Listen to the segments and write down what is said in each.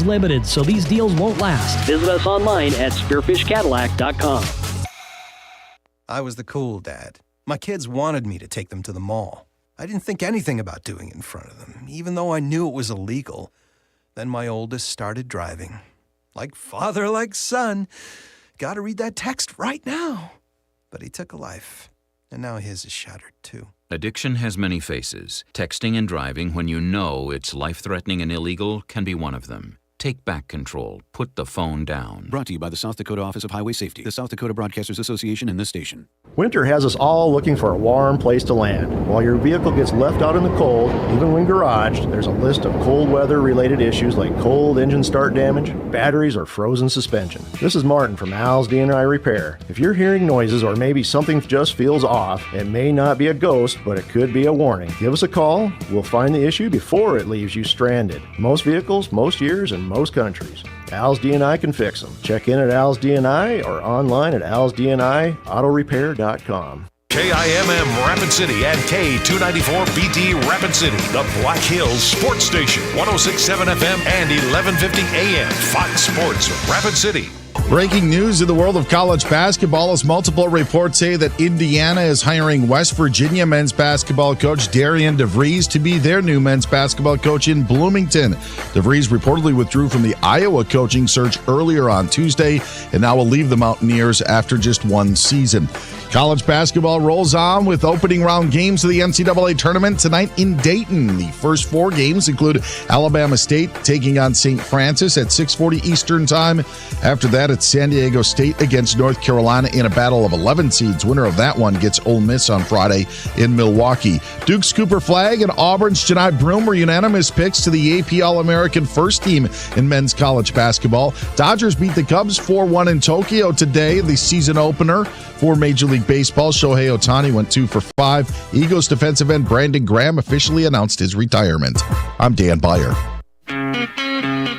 limited, so these deals won't last. Visit us online at spearfishcadillac.com. I was the cool dad. My kids wanted me to take them to the mall. I didn't think anything about doing it in front of them, even though I knew it was illegal. Then my oldest started driving. Like father, like son. Gotta read that text right now. But he took a life, and now his is shattered too. Addiction has many faces. Texting and driving when you know it's life-threatening and illegal can be one of them. Take back control. Put the phone down. Brought to you by the South Dakota Office of Highway Safety, the South Dakota Broadcasters Association, and this station. Winter has us all looking for a warm place to land. While your vehicle gets left out in the cold, even when garaged, there's a list of cold weather-related issues like cold engine start damage, batteries, or frozen suspension. This is Martin from Al's D&I Repair. If you're hearing noises or maybe something just feels off, it may not be a ghost, but it could be a warning. Give us a call. We'll find the issue before it leaves you stranded. Most vehicles, most years, and most countries. Al's D&I can fix them. Check in at Al's D&I or online at alsdniautorepair.com. KIMM Rapid City and K294BT Rapid City, the Black Hills Sports Station, 106.7 FM and 1150 AM, Fox Sports Rapid City. Breaking news in the world of college basketball as multiple reports say that Indiana is hiring West Virginia men's basketball coach Darian DeVries to be their new men's basketball coach in Bloomington. DeVries reportedly withdrew from the Iowa coaching search earlier on Tuesday and now will leave the Mountaineers after just one season. College basketball rolls on with opening round games of the NCAA tournament tonight in Dayton. The first four games include Alabama State taking on St. Francis at 6:40 Eastern Time. After that, it's San Diego State against North Carolina in a battle of 11 seeds. Winner of that one gets Ole Miss on Friday in Milwaukee. Duke's Cooper Flagg and Auburn's Janai Broome were unanimous picks to the AP All-American first team in men's college basketball. Dodgers beat the Cubs 4-1 in Tokyo today, the season opener for Major League Baseball. Shohei Ohtani went 2 for 5. Eagles defensive end Brandon Graham officially announced his retirement. I'm Dan Beyer.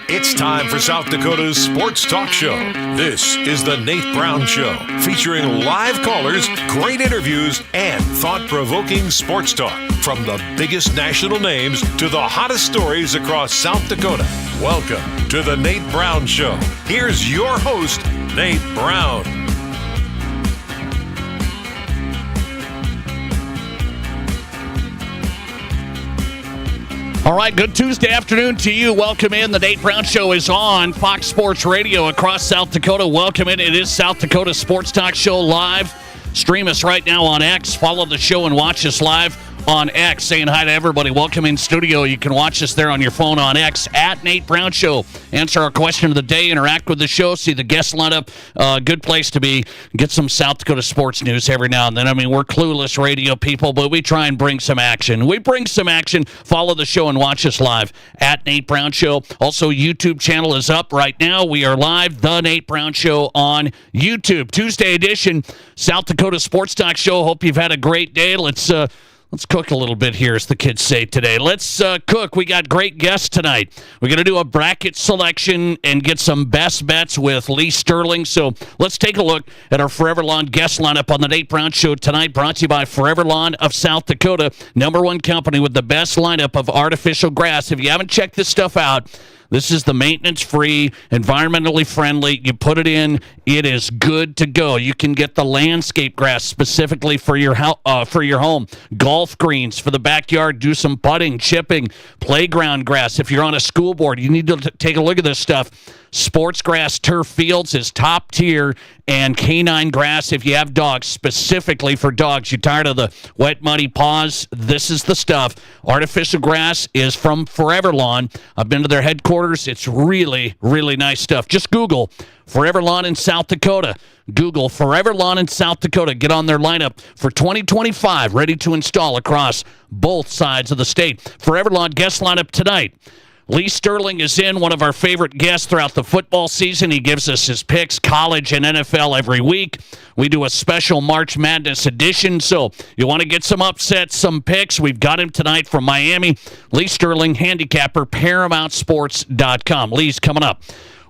It's time for South Dakota's Sports Talk Show. This is the Nate Brown Show, featuring live callers, great interviews, and thought-provoking sports talk. From the biggest national names to the hottest stories across South Dakota. Welcome to the Nate Brown Show. Here's your host, Nate Brown. All right, good Tuesday afternoon to you. Welcome in. The Nate Brown Show is on Fox Sports Radio across South Dakota. Welcome in. It is South Dakota Sports Talk Show live. Stream us right now on X. Follow the show and watch us live on X. Saying hi to everybody. Welcome in studio. You can watch us there on your phone on X at Nate Brown Show. Answer our question of the day. Interact with the show. See the guest lineup. Good place to be. Get some South Dakota sports news every now and then. I mean, we're clueless radio people, but we try and bring some action. We bring some action. Follow the show and watch us live at Nate Brown Show. Also, YouTube channel is up right now. We are live. The Nate Brown Show on YouTube. Tuesday edition, South Dakota Sports Talk Show. Hope you've had a great day. Let's cook a little bit here, as the kids say today. Let's cook. We got great guests tonight. We're going to do a bracket selection and get some best bets with Lee Sterling. So let's take a look at our Forever Lawn guest lineup on the Nate Brown Show tonight, brought to you by Forever Lawn of South Dakota, #1 company with the best lineup of artificial grass. If you haven't checked this stuff out, this is the maintenance-free, environmentally friendly. You put it in, it is good to go. You can get the landscape grass specifically for your home, golf greens for the backyard, do some putting, chipping, playground grass. If you're on a school board, you need to take a look at this stuff. Sports grass turf fields is top tier, and canine grass if you have dogs, specifically for dogs. You're tired of the wet, muddy paws? This is the stuff. Artificial grass is from Forever Lawn. I've been to their headquarters. It's really, really nice stuff. Just Google Forever Lawn in South Dakota. Google Forever Lawn in South Dakota. Get on their lineup for 2025, ready to install across both sides of the state. Forever Lawn guest lineup tonight. Lee Sterling is in, one of our favorite guests throughout the football season. He gives us his picks, college and NFL, every week. We do a special March Madness edition, so you want to get some upsets, some picks. We've got him tonight from Miami. Lee Sterling, handicapper, ParamountSports.com. Lee's coming up.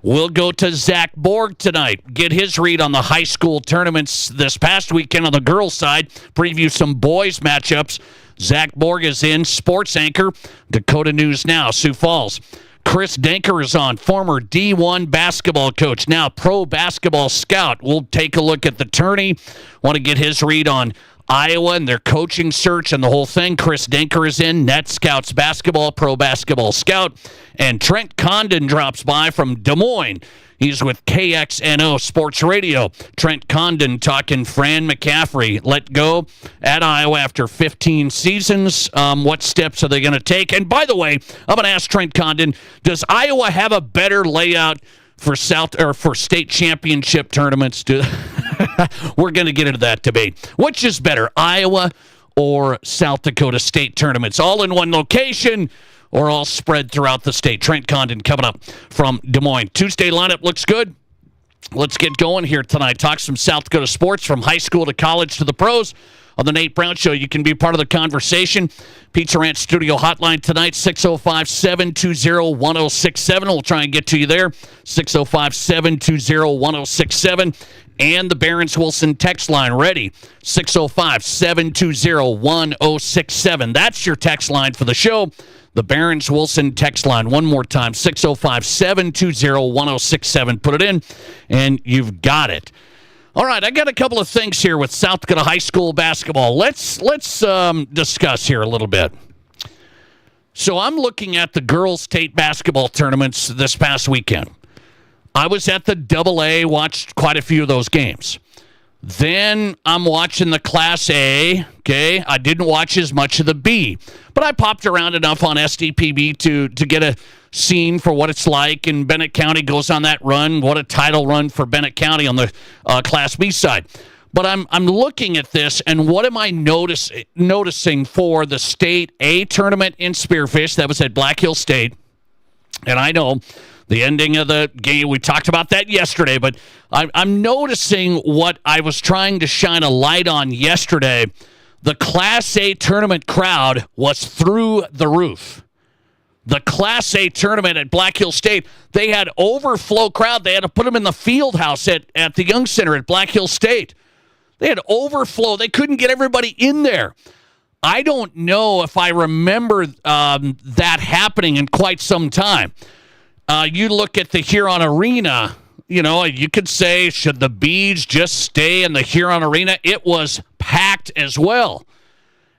We'll go to Zach Borg tonight, get his read on the high school tournaments this past weekend on the girls' side, preview some boys' matchups. Zach Borg is in, sports anchor, Dakota News Now, Sioux Falls. Chris Denker is on, former D1 basketball coach, now pro basketball scout. We'll take a look at the tourney. Want to get his read on Iowa and their coaching search and the whole thing. Chris Denker is in, Net Scouts basketball, pro basketball scout. And Trent Condon drops by from Des Moines. He's with KXNO Sports Radio. Trent Condon talking Fran McCaffrey let go at Iowa after 15 seasons. What steps are they going to take? And by the way, I'm going to ask Trent Condon, does Iowa have a better layout for state championship tournaments? We're going to get into that debate. Which is better, Iowa or South Dakota State tournaments? All in one location or all spread throughout the state? Trent Condon coming up from Des Moines. Tuesday lineup looks good. Let's get going here tonight. Talk some South Dakota sports from high school to college to the pros. On the Nate Brown Show, you can be part of the conversation. Pizza Ranch Studio Hotline tonight, 605-720-1067. We'll try and get to you there, 605-720-1067. And the Barron's Wilson text line ready, 605-720-1067. That's your text line for the show. The Barron's Wilson text line. One more time, 605-720-1067. Put it in, and you've got it. All right, I got a couple of things here with South Dakota High School basketball. Let's discuss here a little bit. So I'm looking at the girls' state basketball tournaments this past weekend. I was at the AA, watched quite a few of those games. Then I'm watching the Class A, okay? I didn't watch as much of the B, but I popped around enough on SDPB to get a scene for what it's like, and Bennett County goes on that run. What a title run for Bennett County on the Class B side. But I'm looking at this, and what am I noticing for the State A tournament in Spearfish? That was at Black Hill State, and I know the ending of the game, we talked about that yesterday, but I'm noticing what I was trying to shine a light on yesterday. The Class A tournament crowd was through the roof. The Class A tournament at Black Hill State, they had overflow crowd. They had to put them in the field house at the Young Center at Black Hill State. They had overflow. They couldn't get everybody in there. I don't know if I remember that happening in quite some time. You look at the Huron Arena, you could say, should the Bees just stay in the Huron Arena? It was packed as well.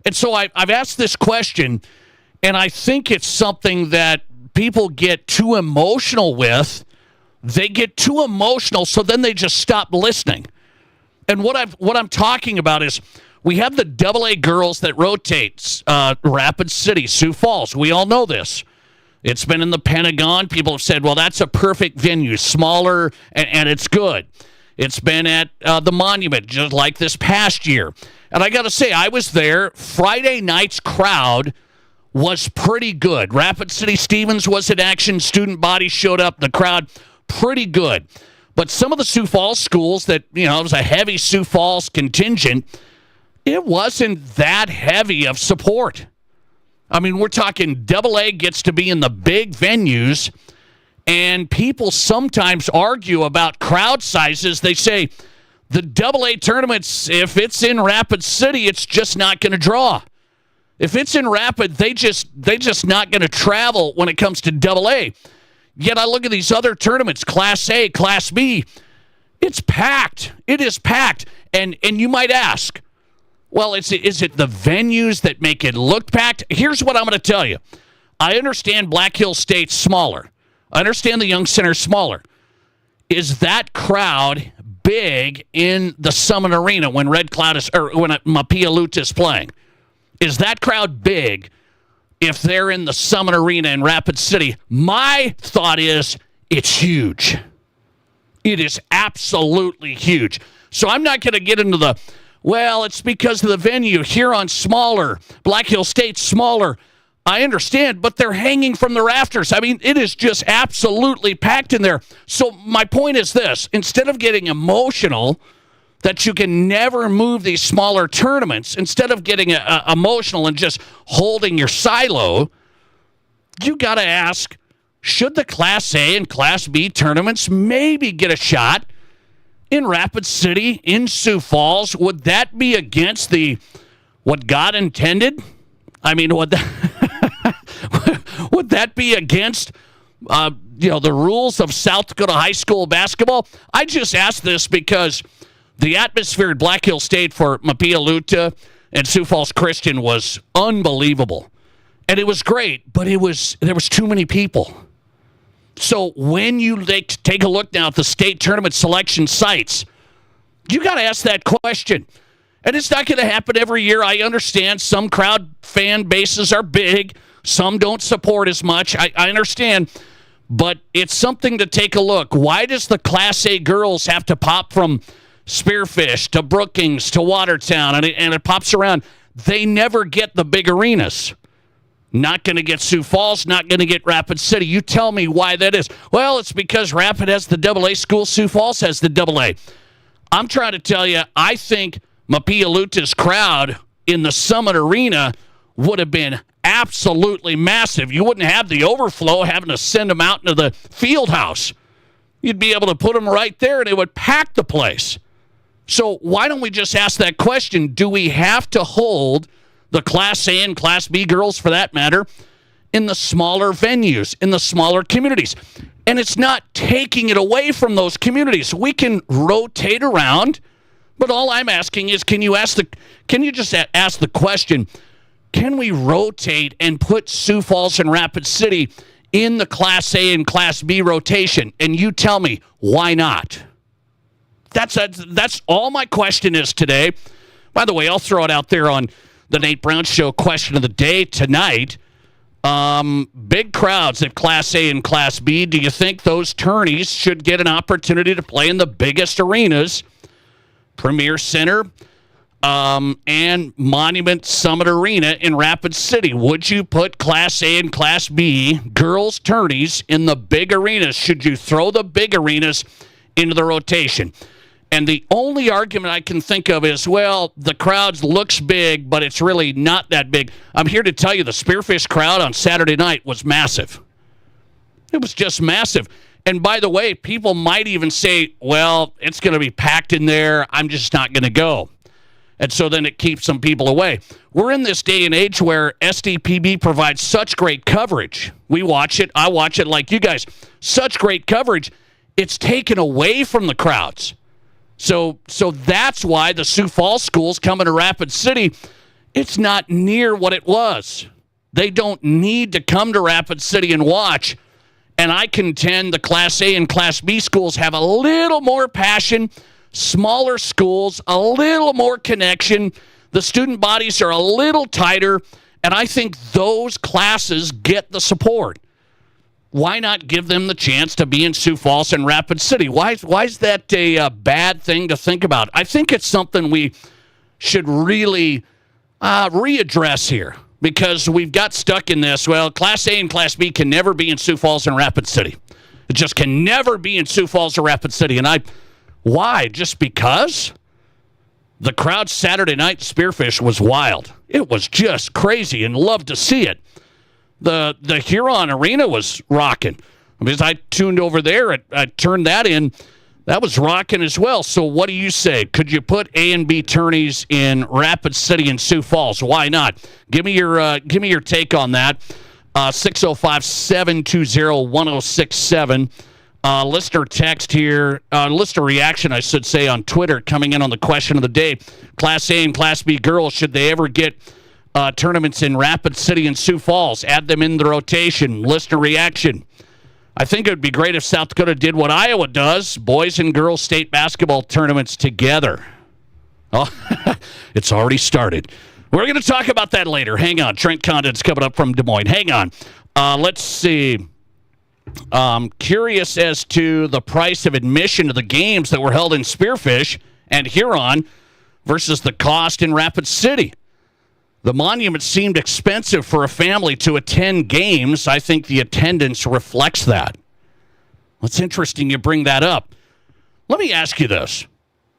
And so I've asked this question, and I think it's something that people get too emotional with. They get too emotional, so then they just stop listening. And what I'm talking about is we have the AA girls that rotates, Rapid City, Sioux Falls. We all know this. It's been in the Pentagon. People have said, well, that's a perfect venue, smaller, and it's good. It's been at the Monument, just like this past year. And I got to say, I was there. Friday night's crowd was pretty good. Rapid City Stevens was in action. Student body showed up. The crowd, pretty good. But some of the Sioux Falls schools that, it was a heavy Sioux Falls contingent, it wasn't that heavy of support. I mean, we're talking AA gets to be in the big venues, and people sometimes argue about crowd sizes. They say the AA tournaments, if it's in Rapid City, it's just not going to draw. If it's in Rapid, they just not going to travel when it comes to AA. Yet I look at these other tournaments, Class A, Class B, it's packed. It is packed. And you might ask, well, is it the venues that make it look packed? Here's what I'm going to tell you. I understand Black Hill State's smaller. I understand the Young Center's smaller. Is that crowd big in the Summit Arena when Red Cloud is, or when Mapia-Lute is playing? Is that crowd big if they're in the Summit Arena in Rapid City? My thought is it's huge. It is absolutely huge. So I'm not going to get into the, well, it's because of the venue. Huron smaller. Black Hill State smaller. I understand, but they're hanging from the rafters. I mean, it is just absolutely packed in there. So my point is this. Instead of getting emotional that you can never move these smaller tournaments, instead of getting emotional and just holding your silo, you got to ask, should the Class A and Class B tournaments maybe get a shot in Rapid City, in Sioux Falls? Would that be against what God intended? I mean, would that be against the rules of South Dakota high school basketball? I just asked this because the atmosphere at Black Hill State for Mapia Luta and Sioux Falls Christian was unbelievable. And it was great, but there was too many people. So when you take a look now at the state tournament selection sites, you got to ask that question. And it's not going to happen every year. I understand some crowd fan bases are big. Some don't support as much. I understand. But it's something to take a look. Why does the Class A girls have to pop from Spearfish to Brookings to Watertown, and it pops around? They never get the big arenas. Not going to get Sioux Falls, not going to get Rapid City. You tell me why that is. Well, it's because Rapid has the AA school, Sioux Falls has the AA. I'm trying to tell you, I think Mapia Luta's crowd in the Summit Arena would have been absolutely massive. You wouldn't have the overflow having to send them out into the field house. You'd be able to put them right there, and it would pack the place. So why don't we just ask that question? Do we have to hold the Class A and Class B girls, for that matter, in the smaller venues, in the smaller communities? And it's not taking it away from those communities. We can rotate around, but all I'm asking is, can you just ask the question, can we rotate and put Sioux Falls and Rapid City in the Class A and Class B rotation? And you tell me, why not? That's all my question is today. By the way, I'll throw it out there on the Nate Brown Show question of the day tonight. Big crowds at Class A and Class B. Do you think those tourneys should get an opportunity to play in the biggest arenas? Premier Center and Monument Summit Arena in Rapid City. Would you put Class A and Class B girls tourneys in the big arenas? Should you throw the big arenas into the rotation? And the only argument I can think of is, well, the crowd looks big, but it's really not that big. I'm here to tell you the Spearfish crowd on Saturday night was massive. It was just massive. And by the way, people might even say, well, it's going to be packed in there. I'm just not going to go. And so then it keeps some people away. We're in this day and age where SDPB provides such great coverage. We watch it. I watch it like you guys. Such great coverage. It's taken away from the crowds. So that's why the Sioux Falls schools coming to Rapid City, it's not near what it was. They don't need to come to Rapid City and watch. And I contend the Class A and Class B schools have a little more passion, smaller schools, a little more connection. The student bodies are a little tighter, and I think those classes get the support. Why not give them the chance to be in Sioux Falls and Rapid City? Why is that a bad thing to think about? I think it's something we should really readdress here, because we've got stuck in this. Well, Class A and Class B can never be in Sioux Falls and Rapid City. It just can never be in Sioux Falls or Rapid City. And why? Just because? The crowd Saturday night Spearfish was wild. It was just crazy, and loved to see it. The Huron Arena was rocking. Because I tuned over there, I turned that in. That was rocking as well. So what do you say? Could you put A and B tourneys in Rapid City and Sioux Falls? Why not? Give me your take on that. 605-720-1067. Listener text here, listener reaction, I should say, on Twitter coming in on the question of the day. Class A and Class B girls, should they ever get tournaments in Rapid City and Sioux Falls? Add them in the rotation. Listener reaction. I think it would be great if South Dakota did what Iowa does, boys and girls state basketball tournaments together. Oh, it's already started. We're going to talk about that later. Hang on. Trent Condon's coming up from Des Moines. Hang on. Let's see. Curious as to the price of admission to the games that were held in Spearfish and Huron versus the cost in Rapid City. The Monument seemed expensive for a family to attend games. I think the attendance reflects that. That's interesting you bring that up. Let me ask you this.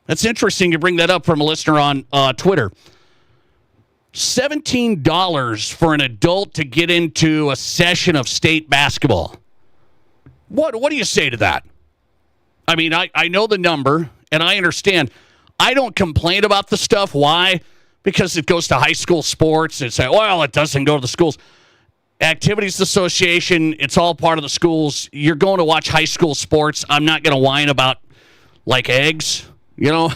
That's interesting you bring that up from a listener on Twitter. $17 for an adult to get into a session of state basketball. What do you say to that? I mean, I know the number, and I understand. I don't complain about the stuff. Why? Because it goes to high school sports. It's like, well, it doesn't go to the schools. Activities Association, it's all part of the schools. You're going to watch high school sports. I'm not going to whine about, like, eggs, you know,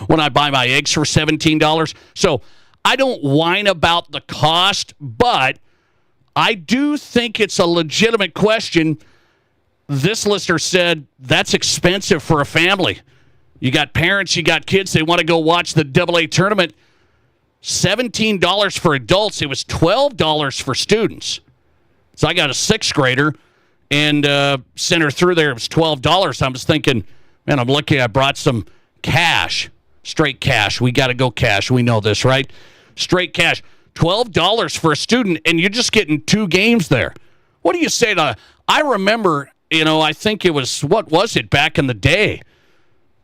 when I buy my eggs for $17. So I don't whine about the cost, but I do think it's a legitimate question. This listener said that's expensive for a family. You got parents, you got kids, they want to go watch the AA tournament. $17 for adults. It was $12 for students. So I got a 6th grader and sent her through there. It was $12. I was thinking, man, I'm lucky I brought some cash, straight cash. We got to go cash. We know this, right? Straight cash. $12 for a student, and you're just getting 2 games there. What do you say to, I remember, I think it was, what was it back in the day?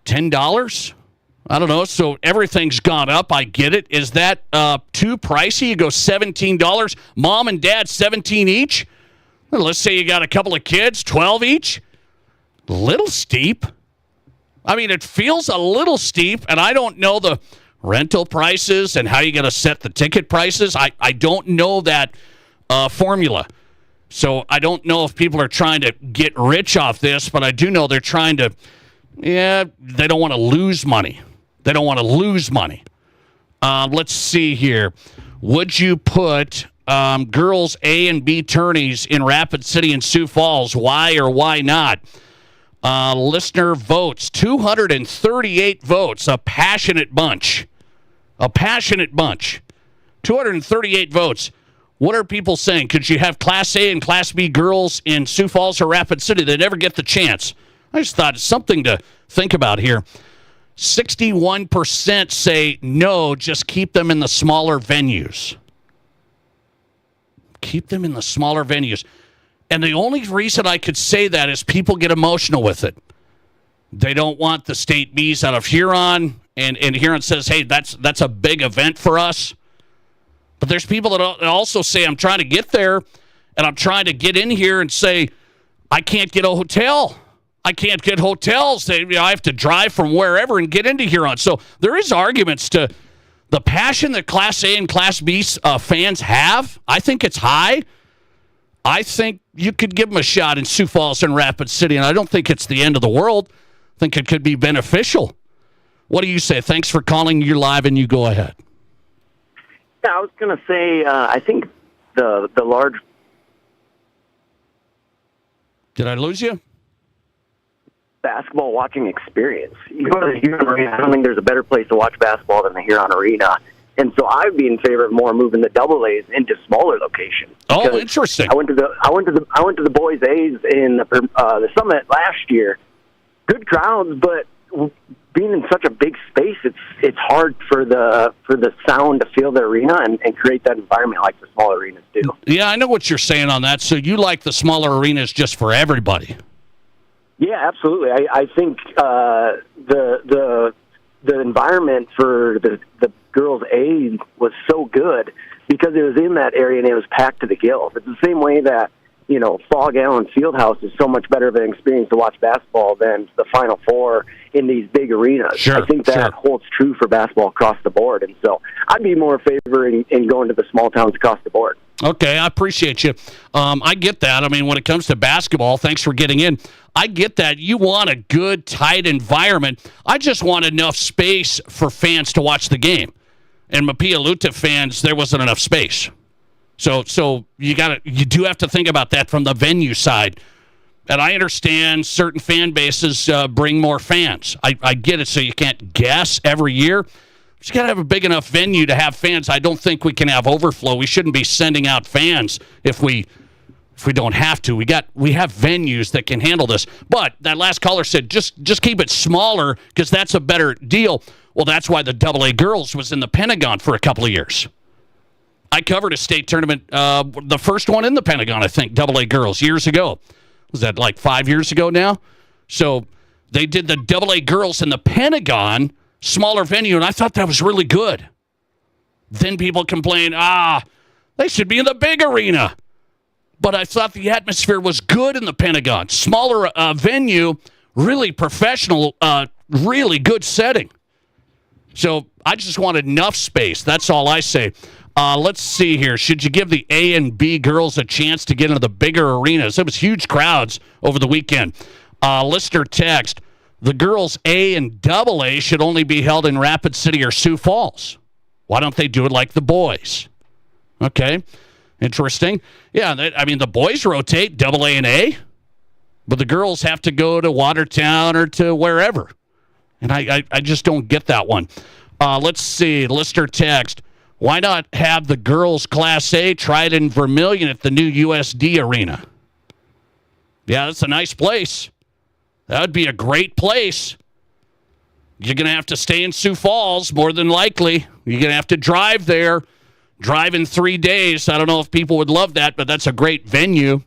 $10? I don't know. So everything's gone up. I get it. Is that too pricey? You go $17. Mom and dad, $17 each? Well, let's say you got a couple of kids, $12 each? A little steep. I mean, it feels a little steep, and I don't know the rental prices and how you're going to set the ticket prices. I don't know that formula. So I don't know if people are trying to get rich off this, but I do know they're trying to, they don't want to lose money. They don't want to lose money. Let's see here. Would you put girls A and B tourneys in Rapid City and Sioux Falls? Why or why not? Listener votes, 238 votes, a passionate bunch. A passionate bunch. 238 votes. What are people saying? Could you have Class A and Class B girls in Sioux Falls or Rapid City? They never get the chance. I just thought it's something to think about here. 61% say no, just keep them in the smaller venues. Keep them in the smaller venues. And the only reason I could say that is people get emotional with it. They don't want the state bees out of Huron, and Huron says, hey, that's a big event for us. But there's people that also say, I'm trying to get there, and I'm trying to get in here and say, I can't get a hotel. I can't get hotels. I have to drive from wherever and get into Huron. So there is arguments to the passion that Class A and Class B fans have. I think it's high. I think you could give them a shot in Sioux Falls and Rapid City, and I don't think it's the end of the world. I think it could be beneficial. What do you say? Thanks for calling. You're live, and you go ahead. Yeah, I was going to say, I think the large... Did I lose you? Basketball watching experience. You go to the Huron Arena, I don't think there's a better place to watch basketball than the Huron Arena. And so I'd be in favor of more moving the AA into smaller locations. Oh, interesting. I went to the boys A's in the Summit last year. Good crowds, but being in such a big space, it's hard for the sound to fill the arena and create that environment like the smaller arenas do. Yeah, I know what you're saying on that. So you like the smaller arenas just for everybody? Yeah, absolutely. I think the environment for the girls' A was so good because it was in that area and it was packed to the gills. It's the same way that, Fog Allen Fieldhouse is so much better of an experience to watch basketball than the Final Four in these big arenas. Sure, I think that holds true for basketball across the board. And so I'd be more in favor in going to the small towns across the board. Okay, I appreciate you. I get that. I mean, when it comes to basketball, thanks for getting in. I get that. You want a good, tight environment. I just want enough space for fans to watch the game. And Mapia-Luta fans, there wasn't enough space. So you do have to think about that from the venue side. And I understand certain fan bases bring more fans. I get it, so you can't guess every year. But you got to have a big enough venue to have fans. I don't think we can have overflow. We shouldn't be sending out fans if we don't have to. We have venues that can handle this. But that last caller said just keep it smaller because that's a better deal. Well, that's why the AA girls was in the Pentagon for a couple of years. I covered a state tournament, the first one in the Pentagon, I think, AA girls, years ago. Was that like 5 years ago now? So they did the AA girls in the Pentagon, smaller venue, and I thought that was really good. Then people complain, they should be in the big arena. But I thought the atmosphere was good in the Pentagon. Smaller venue, really professional, really good setting. So I just want enough space. That's all I say. Let's see here. Should you give the A and B girls a chance to get into the bigger arenas? It was huge crowds over the weekend. Listener text, the girls A and AA should only be held in Rapid City or Sioux Falls. Why don't they do it like the boys? Okay, interesting. Yeah, the boys rotate AA and A, but the girls have to go to Watertown or to wherever. And I just don't get that one. Let's see. Listener text, why not have the girls Class A tried in Vermilion at the new USD Arena? Yeah, that's a nice place. That would be a great place. You're going to have to stay in Sioux Falls, more than likely. You're going to have to drive there. Drive in 3 days. I don't know if people would love that, but that's a great venue.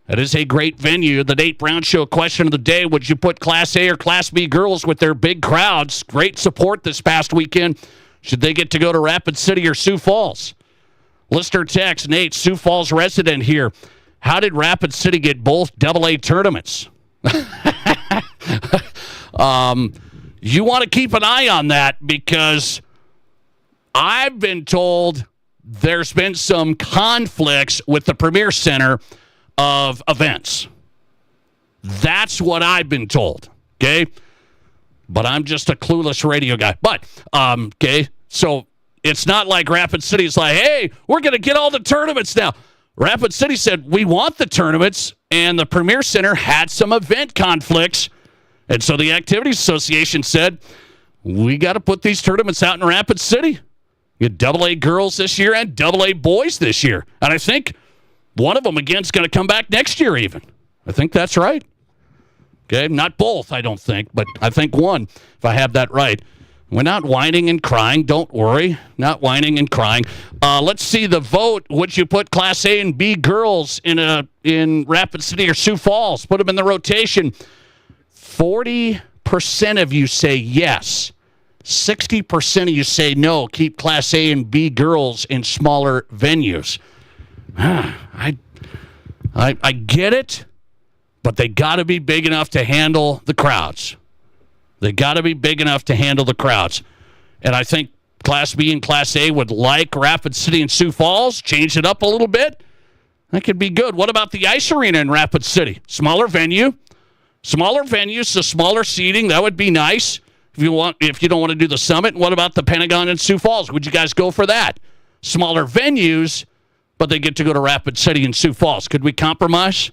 That is a great venue. The Nate Brown Show question of the day, would you put Class A or Class B girls with their big crowds? Great support this past weekend. Should they get to go to Rapid City or Sioux Falls? Listener text, Nate, Sioux Falls resident here. How did Rapid City get both AA tournaments? You want to keep an eye on that because I've been told there's been some conflicts with the Premier Center of events. That's what I've been told, okay? But I'm just a clueless radio guy. But, okay, so it's not like Rapid City's like, hey, we're going to get all the tournaments now. Rapid City said, we want the tournaments, and the Premier Center had some event conflicts. And so the Activities Association said, we got to put these tournaments out in Rapid City. You get AA girls this year and AA boys this year. And I think one of them, again, is going to come back next year even. I think that's right. Okay, not both, I don't think, but I think one, if I have that right. We're not whining and crying. Don't worry. Not whining and crying. Let's see the vote. Would you put Class A and B girls in Rapid City or Sioux Falls? Put them in the rotation. 40% of you say yes. 60% of you say no. Keep Class A and B girls in smaller venues. I get it, but they got to be big enough to handle the crowds. They got to be big enough to handle the crowds. And I think Class B and Class A would like Rapid City and Sioux Falls, change it up a little bit. That could be good. What about the Ice Arena in Rapid City? Smaller venue. Smaller venues, so smaller seating. That would be nice if you don't want to do the Summit. What about the Pentagon in Sioux Falls? Would you guys go for that? Smaller venues, but they get to go to Rapid City and Sioux Falls. Could we compromise?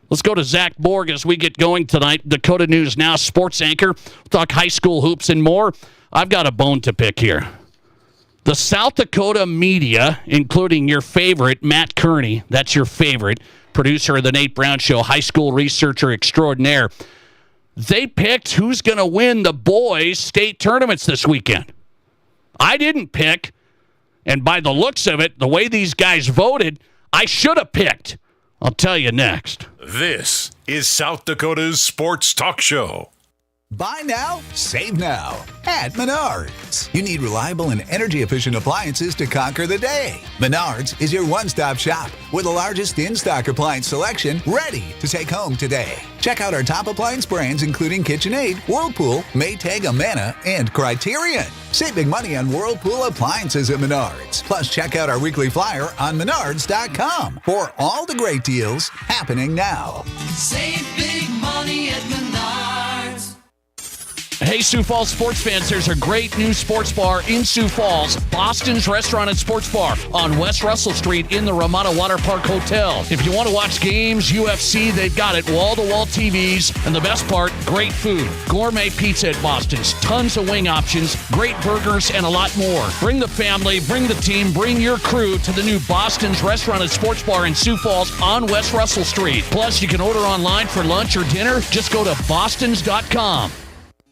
Let's go to Zach Borg as we get going tonight. Dakota News Now sports anchor. We'll talk high school hoops and more. I've got a bone to pick here. The South Dakota media, including your favorite, Matt Kearney, that's your favorite, producer of the Nate Brown Show, high school researcher extraordinaire, they picked who's going to win the boys' state tournaments this weekend. I didn't pick, and by the looks of it, the way these guys voted, I should have picked. I'll tell you next. This is South Dakota's Sports Talk Show. Buy now, save now at Menards. You need reliable and energy-efficient appliances to conquer the day. Menards is your one-stop shop with the largest in-stock appliance selection ready to take home today. Check out our top appliance brands including KitchenAid, Whirlpool, Maytag, Amana, and Criterion. Save big money on Whirlpool appliances at Menards. Plus, check out our weekly flyer on Menards.com for all the great deals happening now. Save big money at Menards. Hey, Sioux Falls sports fans, there's a great new sports bar in Sioux Falls, Boston's Restaurant and Sports Bar on West Russell Street in the Ramada Water Park Hotel. If you want to watch games, UFC, they've got it, wall-to-wall TVs, and the best part, great food. Gourmet pizza at Boston's, tons of wing options, great burgers, and a lot more. Bring the family, bring the team, bring your crew to the new Boston's Restaurant and Sports Bar in Sioux Falls on West Russell Street. Plus, you can order online for lunch or dinner. Just go to bostons.com.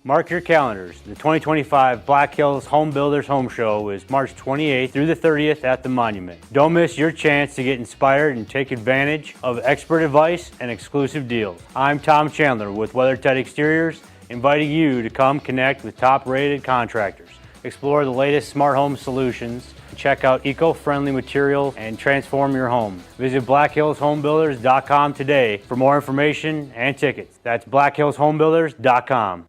Mark your calendars. The 2025 Black Hills Home Builders Home Show is March 28th through the 30th at the Monument. Don't miss your chance to get inspired and take advantage of expert advice and exclusive deals. I'm Tom Chandler with WeatherTight Exteriors, inviting you to come connect with top-rated contractors. Explore the latest smart home solutions, check out eco-friendly materials, and transform your home. Visit BlackHillsHomebuilders.com today for more information and tickets. That's BlackHillsHomebuilders.com.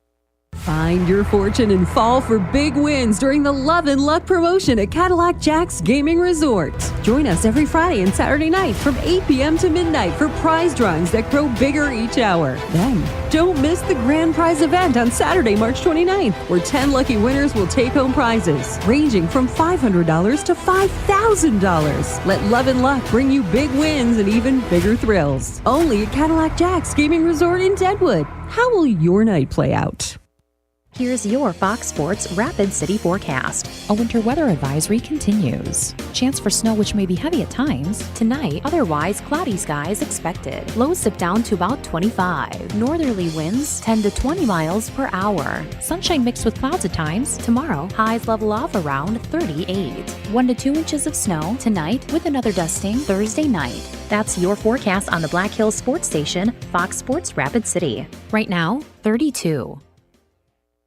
Find your fortune and fall for big wins during the Love and Luck promotion at Cadillac Jack's Gaming Resort. Join us every Friday and Saturday night from 8 p.m. to midnight for prize drawings that grow bigger each hour. Then, don't miss the grand prize event on Saturday, March 29th, where 10 lucky winners will take home prizes ranging from $500 to $5,000. Let Love and Luck bring you big wins and even bigger thrills. Only at Cadillac Jack's Gaming Resort in Deadwood. How will your night play out? Here's your Fox Sports Rapid City forecast. A winter weather advisory continues. Chance for snow, which may be heavy at times. Tonight, otherwise cloudy skies expected. Lows dip down to about 25. Northerly winds 10 to 20 miles per hour. Sunshine mixed with clouds at times. Tomorrow, highs level off around 38. 1 to 2 inches of snow tonight with another dusting Thursday night. That's your forecast on the Black Hills Sports Station, Fox Sports Rapid City. Right now, 32.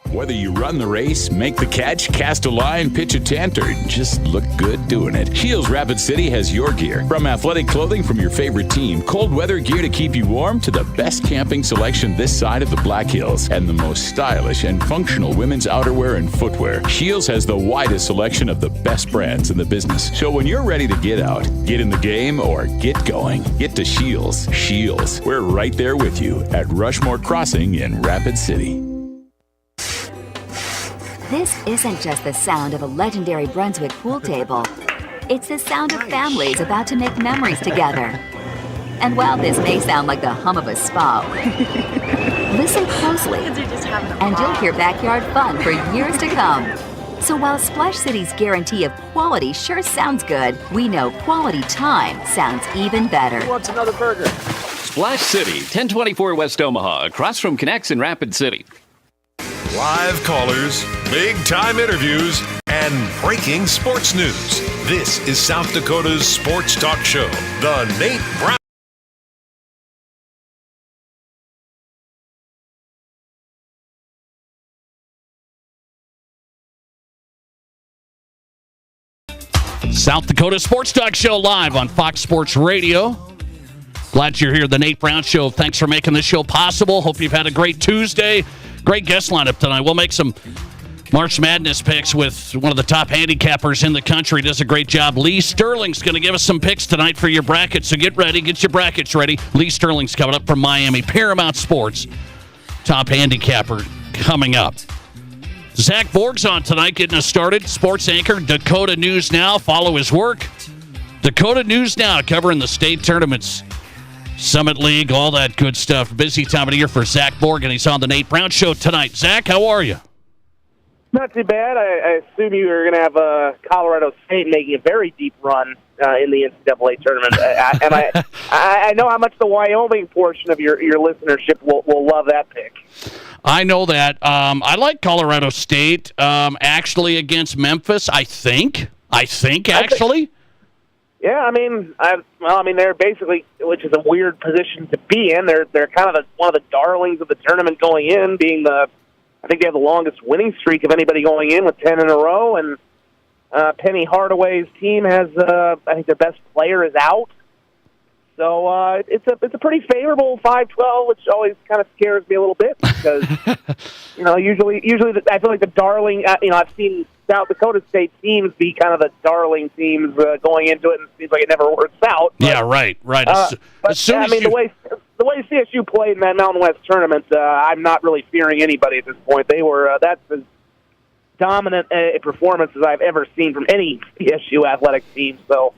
Whether you run the race, make the catch, cast a line, pitch a tent, or just look good doing it, Shields Rapid City has your gear. From athletic clothing from your favorite team, cold weather gear to keep you warm, to the best camping selection this side of the Black Hills, and the most stylish and functional women's outerwear and footwear. Shields has the widest selection of the best brands in the business. So when you're ready to get out, get in the game, or get going, get to Shields. Shields, we're right there with you at Rushmore Crossing in Rapid City. This isn't just the sound of a legendary Brunswick pool table. It's the sound of families about to make memories together. And while this may sound like the hum of a spa, listen closely, and you'll hear backyard fun for years to come. So while Splash City's guarantee of quality sure sounds good, we know quality time sounds even better. Who wants another burger? Splash City, 1024 West Omaha, across from Connects in Rapid City. Live callers, big-time interviews, and breaking sports news. This is South Dakota's sports talk show, The Nate Brown. South Dakota Sports Talk Show live on Fox Sports Radio. Glad you're here, The Nate Brown Show. Thanks for making this show possible. Hope you've had a great Tuesday. Great guest lineup tonight. We'll make some March Madness picks with one of the top handicappers in the country. Does a great job. Lee Sterling's going to give us some picks tonight for your brackets, so get ready. Get your brackets ready. Lee Sterling's coming up from Miami. Paramount Sports, top handicapper coming up. Zach Borg's on tonight, getting us started. Sports anchor, Dakota News Now. Follow his work. Dakota News Now, covering the state tournaments, Summit League, all that good stuff. Busy time of the year for Zach Borg, and he's on the Nate Brown Show tonight. Zach, how are you? Not too bad. I assume you were going to have Colorado State making a very deep run in the NCAA tournament. And I know how much the Wyoming portion of your listenership will love that pick. I know that. I like Colorado State actually against Memphis, I think actually. Yeah, I mean, they're basically, which is a weird position to be in. They're kind of one of the darlings of the tournament going in, being I think they have the longest winning streak of anybody going in with 10 in a row. And Penny Hardaway's team has, I think, their best player is out. So it's a pretty favorable 5-12, which always kind of scares me a little bit because usually I feel like the darling. I've seen South Dakota State teams be kind of the darling teams going into it, and it seems like it never works out. But, yeah, right. As soon as the way CSU played in that Mountain West tournament, I'm not really fearing anybody at this point. They were that's as dominant a performance as I've ever seen from any CSU athletic team. So.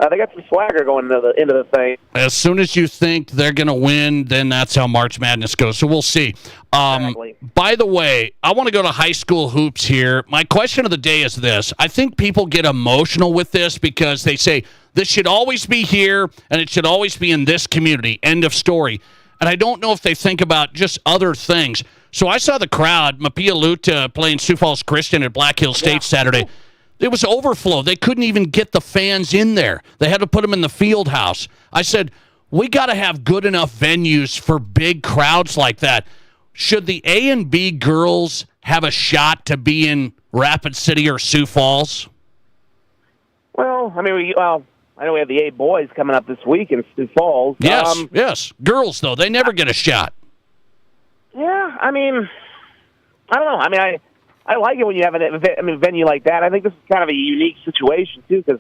They got some swagger going into the thing. As soon as you think they're going to win, then that's how March Madness goes. So we'll see. Exactly. By the way, I want to go to high school hoops here. My question of the day is this. I think people get emotional with this because they say, this should always be here, and it should always be in this community. End of story. And I don't know if they think about just other things. So I saw the crowd, Mapia Luta playing Sioux Falls Christian at Black Hill State Saturday. It was overflow. They couldn't even get the fans in there. They had to put them in the field house. I said, we got to have good enough venues for big crowds like that. Should the A and B girls have a shot to be in Rapid City or Sioux Falls? Well, I know we have the A boys coming up this week in Sioux Falls. Yes. Girls, though, they never get a shot. Yeah, I mean, I don't know. I mean, I like it when you have a venue like that. I think this is kind of a unique situation too, because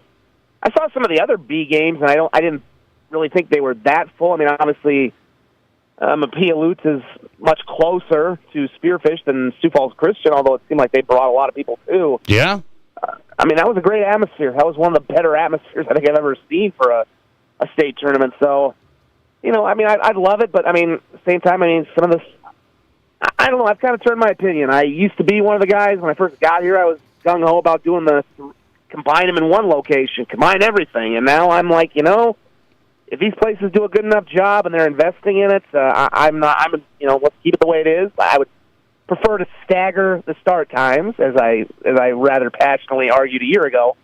I saw some of the other B games, and I didn't really think they were that full. I mean, obviously, Mapia-Lutz is much closer to Spearfish than Sioux Falls Christian, although it seemed like they brought a lot of people too. Yeah. I mean, that was a great atmosphere. That was one of the better atmospheres I think I've ever seen for a state tournament. So, you know, I mean, I'd love it, but I mean, at the same time, I mean, some of this, I don't know. I've kind of turned my opinion. I used to be one of the guys when I first got here. I was gung ho about doing combine them in one location, combine everything, and now I'm like, you know, if these places do a good enough job and they're investing in it, let's keep it the way it is. I would prefer to stagger the start times, as I rather passionately argued a year ago.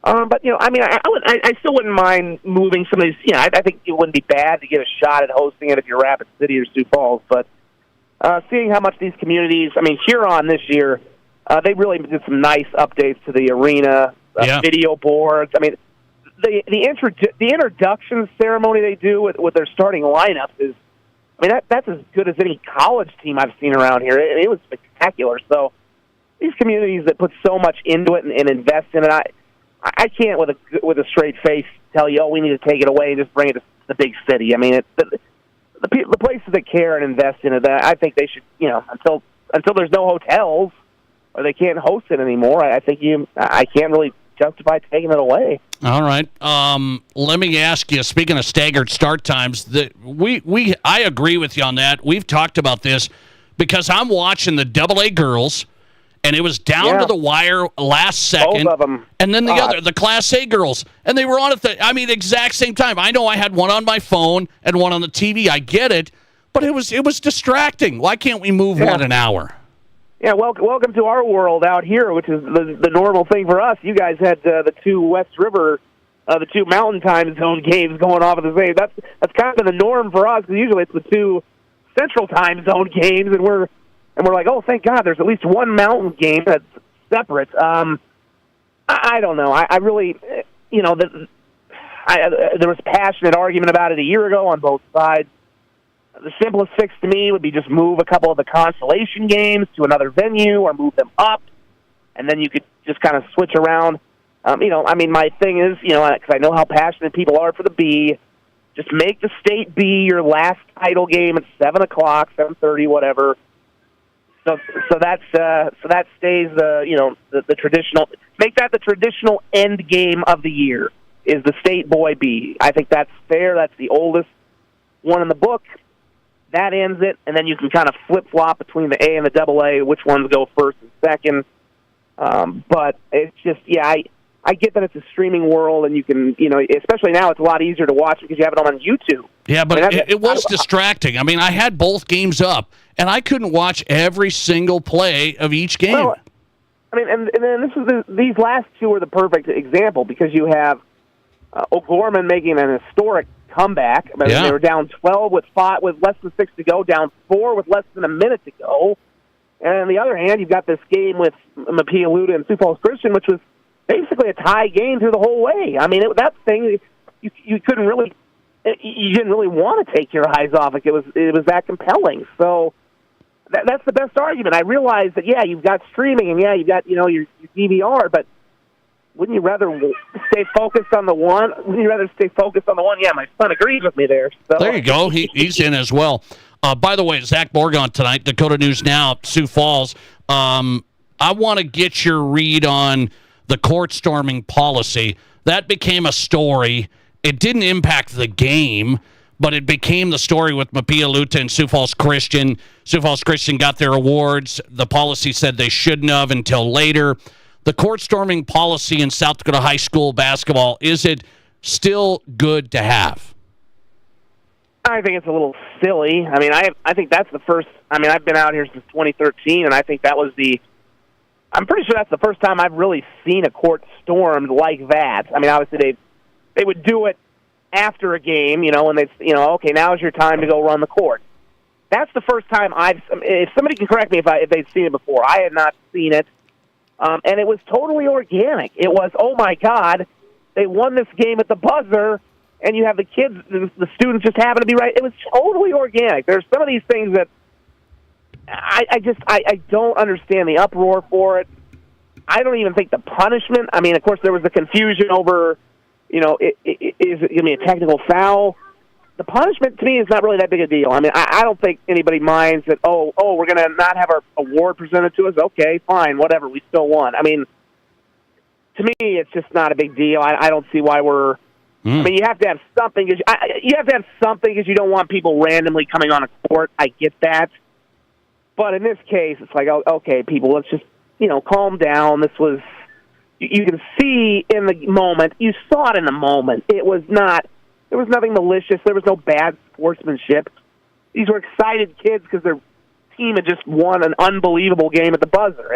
But you know, I mean, I still wouldn't mind moving some of these. You know, I think it wouldn't be bad to get a shot at hosting it if you're Rapid City or Sioux Falls. But seeing how much these communities, I mean, Huron this year, they really did some nice updates to the arena, video boards. I mean, the introduction ceremony they do with their starting lineups is, I mean, that's as good as any college team I've seen around here. It was spectacular. So these communities that put so much into it and invest in it, I can't with a straight face tell you, we need to take it away and just bring it to the big city. I mean, the places that care and invest in it, I think they should, you know, until there's no hotels or they can't host it anymore. I think I can't really justify taking it away. All right. Let me ask you, speaking of staggered start times, I agree with you on that. We've talked about this because I'm watching the AA girls, and it was down to the wire last second. Both of them. And then the Class A girls, and they were on at the exact same time. I know I had one on my phone and one on the TV. I get it, but it was distracting. Why can't we move one an hour? Yeah, welcome to our world out here, which is the normal thing for us. You guys had the two West River, the two Mountain Time Zone games going off at the same. That's kind of the norm for us, because usually it's the two Central Time Zone games, and we're like, oh, thank God, there's at least one Mountain game that's separate. I don't know. I really, you know, there was passionate argument about it a year ago on both sides. The simplest fix to me would be just move a couple of the consolation games to another venue or move them up, and then you could just kind of switch around. You know, I mean, my thing is, you know, because I know how passionate people are for the B, just make the state B your last title game at 7 o'clock, 7:30, whatever. So that stays the traditional. Make that the traditional end game of the year is the state boy B. I think that's fair. That's the oldest one in the book. That ends it, and then you can kind of flip-flop between the A and the AA, which ones go first and second. But it's just, I get that it's a streaming world, and you can, you know, especially now it's a lot easier to watch because you have it on YouTube. Yeah, but it was distracting. I mean, I had both games up, and I couldn't watch every single play of each game. Well, I mean, and then these last two are the perfect example because you have O'Gorman making an historic comeback. I mean, they were down 12 with less than 6 to go, down 4 with less than a minute to go. And on the other hand, you've got this game with Mapia-Lutz and Sioux Falls Christian, which was basically a tie game through the whole way. I mean, that thing you couldn't really, you didn't really want to take your eyes off it. It was that compelling. So that's the best argument. I realize that you've got streaming and you've got your DVR, but wouldn't you rather stay focused on the one? Wouldn't you rather stay focused on the one? Yeah, my son agrees with me there. So. There you go. He's in as well. By the way, Zach Morgan tonight, Dakota News Now, Sioux Falls. I want to get your read on the court storming policy. That became a story. It didn't impact the game, but it became the story with Mapia-Lutz and Sioux Falls Christian. Sioux Falls Christian got their awards. The policy said they shouldn't have until later. The court storming policy in South Dakota high school basketball, is it still good to have? I think it's a little silly. I mean, I think that's the first. I mean, I've been out here since 2013, and I think that was I'm pretty sure that's the first time I've really seen a court stormed like that. I mean, obviously they would do it after a game, and okay, now's your time to go run the court. That's the first time if somebody can correct me if they've seen it before. I had not seen it. And it was totally organic. It was, oh, my God, they won this game at the buzzer, and you have the kids, the students just happen to be right. It was totally organic. There's some of these things that, I don't understand the uproar for it. I don't even think the punishment. I mean, of course, there was the confusion over, is it going to be a technical foul? The punishment to me is not really that big a deal. I mean, I don't think anybody minds that. Oh, we're going to not have our award presented to us. Okay, fine, whatever. We still won. I mean, to me, it's just not a big deal. I don't see why we're. I mean, you have to have something. Because you don't want people randomly coming on a court. I get that, but in this case, it's like, okay, people, let's just calm down. This was. You can see in the moment. You saw it in the moment. It was not. There was nothing malicious. There was no bad sportsmanship. These were excited kids because their team had just won an unbelievable game at the buzzer.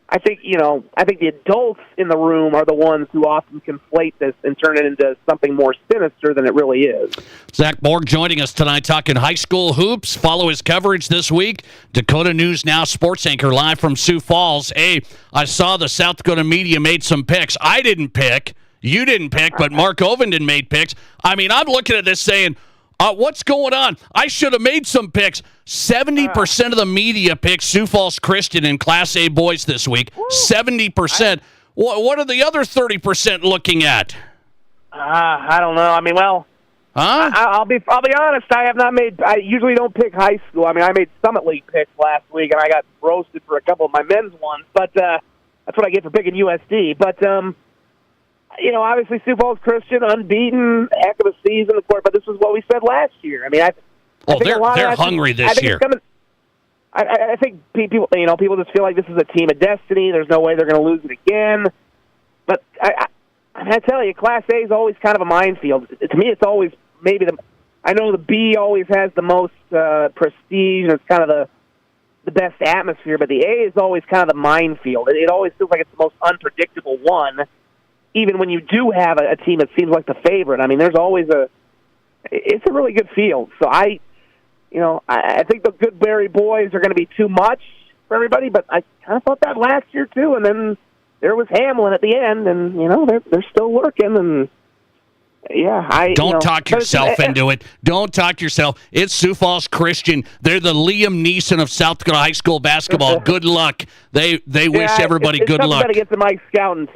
I think the adults in the room are the ones who often conflate this and turn it into something more sinister than it really is. Zach Borg joining us tonight talking high school hoops. Follow his coverage this week. Dakota News Now sports anchor live from Sioux Falls. Hey, I saw the South Dakota media made some picks. I didn't pick. You didn't pick, but Mark Ovenden made picks. I mean, I'm looking at this saying, what's going on? I should have made some picks. 70% of the media picked Sioux Falls Christian in Class A boys this week. 70%. What are the other 30% looking at? I don't know. I mean, well, I'll be honest. I usually don't pick high school. I mean, I made Summit League picks last week, and I got roasted for a couple of my men's ones. But that's what I get for picking USD. But obviously Sioux Falls Christian, unbeaten, heck of a season, of course, but this is what we said last year. I mean, I think they're hungry this year. I think people just feel like this is a team of destiny. There's no way they're going to lose it again. But I tell you, Class A is always kind of a minefield. To me, it's always maybe I know the B always has the most prestige, and it's kind of the best atmosphere, but the A is always kind of the minefield. It always feels like it's the most unpredictable one. Even when you do have a team that seems like the favorite, I mean, there's always it's a really good field. So I think the Goodberry boys are going to be too much for everybody, but I kind of thought that last year too. And then there was Hamlin at the end, and they're still working. And don't talk yourself into it. Don't talk yourself. It's Sioux Falls Christian. They're the Liam Neeson of South Dakota high school basketball. Good luck. They wish everybody good luck. It's against the Mike Scouting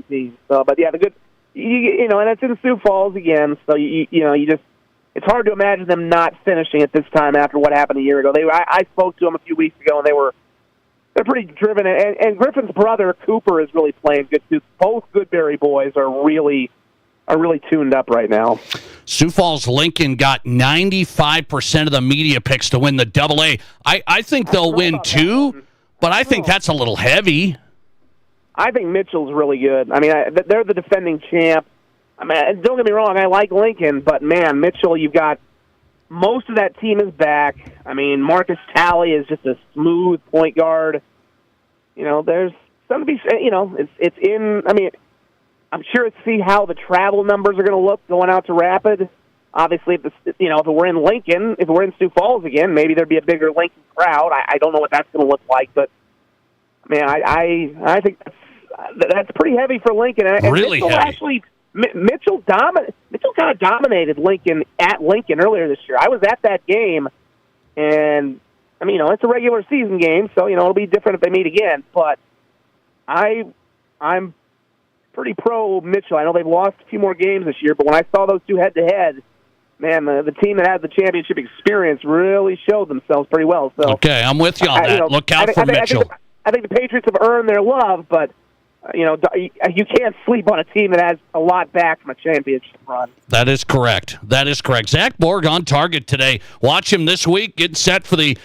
team. So, but the good, and it's in Sioux Falls again. So it's hard to imagine them not finishing at this time after what happened a year ago. I spoke to them a few weeks ago, and they're pretty driven. And Griffin's brother Cooper is really playing good too. Both Goodberry boys are really tuned up right now. Sioux Falls Lincoln got 95% of the media picks to win the AA. I think they'll win too, but I think that's a little heavy. I think Mitchell's really good. I mean, they're the defending champ. I mean, don't get me wrong, I like Lincoln, but man, Mitchell, you've got most of that team is back. I mean, Marcus Talley is just a smooth point guard. There's something to be, it's in, I mean, I'm curious to see how the travel numbers are going to look going out to Rapid. Obviously, if we're in Lincoln, if we're in Sioux Falls again, maybe there'd be a bigger Lincoln crowd. I don't know what that's going to look like, but man, I think that's pretty heavy for Lincoln. And really Mitchell heavy. Actually, Mitchell kind of dominated Lincoln at Lincoln earlier this year. I was at that game, and I mean, it's a regular season game, so it'll be different if they meet again. But I'm pretty pro Mitchell. I know they've lost a few more games this year, but when I saw those two head-to-head, man, the team that had the championship experience really showed themselves pretty well. So okay, I'm with you on that. Look out for Mitchell. I think the Patriots have earned their love, but you can't sleep on a team that has a lot back from a championship run. That is correct. Zach Borg on target today. Watch him this week, getting set for the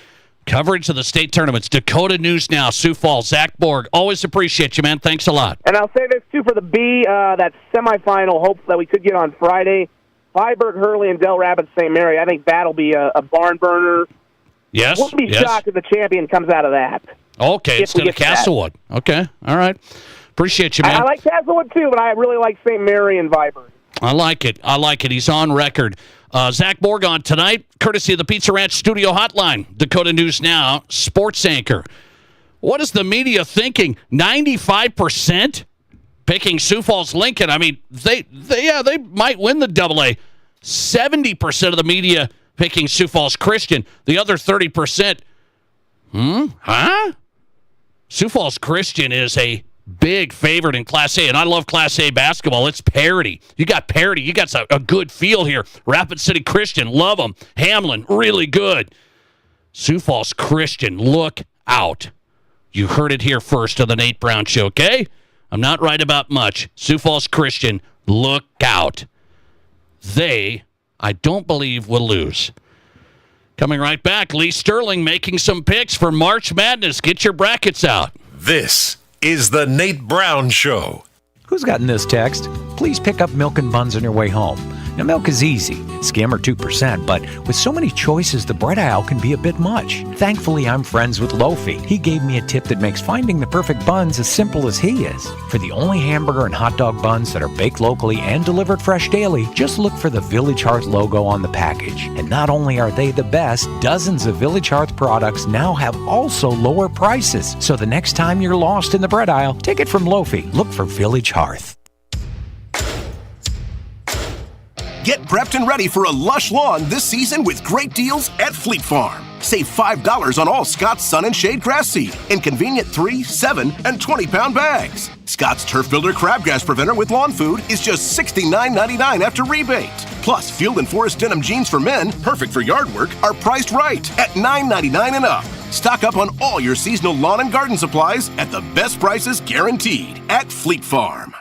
coverage of the state tournaments. Dakota News Now, Sioux Falls. Zach Borg, always appreciate you, man. Thanks a lot. And I'll say this, too, for the B, that semifinal hopes that we could get on Friday. Freiburg, Hurley, and Del Rapids, St. Mary. I think that'll be a barn burner. Yes. Wouldn't be shocked if the champion comes out of that. Okay, instead of Castlewood. Okay, all right. Appreciate you, man. I like Castlewood, too, but I really like St. Mary and Freiburg. I like it. He's on record. Zach Borg on tonight, courtesy of the Pizza Ranch Studio Hotline. Dakota News Now, sports anchor. What is the media thinking? 95% picking Sioux Falls Lincoln. I mean, they might win the AA. 70% of the media picking Sioux Falls Christian. The other 30% Huh? Sioux Falls Christian is a big favorite in Class A, and I love Class A basketball. It's parity. You got parity. You got a good field here. Rapid City Christian, love them. Hamlin, really good. Sioux Falls Christian, look out. You heard it here first on the Nate Brown Show, okay? I'm not right about much. Sioux Falls Christian, look out. They, I don't believe, will lose. Coming right back, Lee Sterling making some picks for March Madness. Get your brackets out. This is the Nate Brown Show. Who's gotten this text? Please pick up milk and buns on your way home. Now, milk is easy, skim or 2%, but with so many choices, the bread aisle can be a bit much. Thankfully, I'm friends with Lofi. He gave me a tip that makes finding the perfect buns as simple as he is. For the only hamburger and hot dog buns that are baked locally and delivered fresh daily, just look for the Village Hearth logo on the package. And not only are they the best, dozens of Village Hearth products now have also lower prices. So the next time you're lost in the bread aisle, take it from Lofi. Look for Village Hearth. Get prepped and ready for a lush lawn this season with great deals at Fleet Farm. Save $5 on all Scott's Sun and Shade Grass Seed in convenient 3, 7, and 20-pound bags. Scott's Turf Builder Crabgrass Preventer with lawn food is just $69.99 after rebate. Plus, Field and Forest Denim Jeans for men, perfect for yard work, are priced right at $9.99 and up. Stock up on all your seasonal lawn and garden supplies at the best prices guaranteed at Fleet Farm.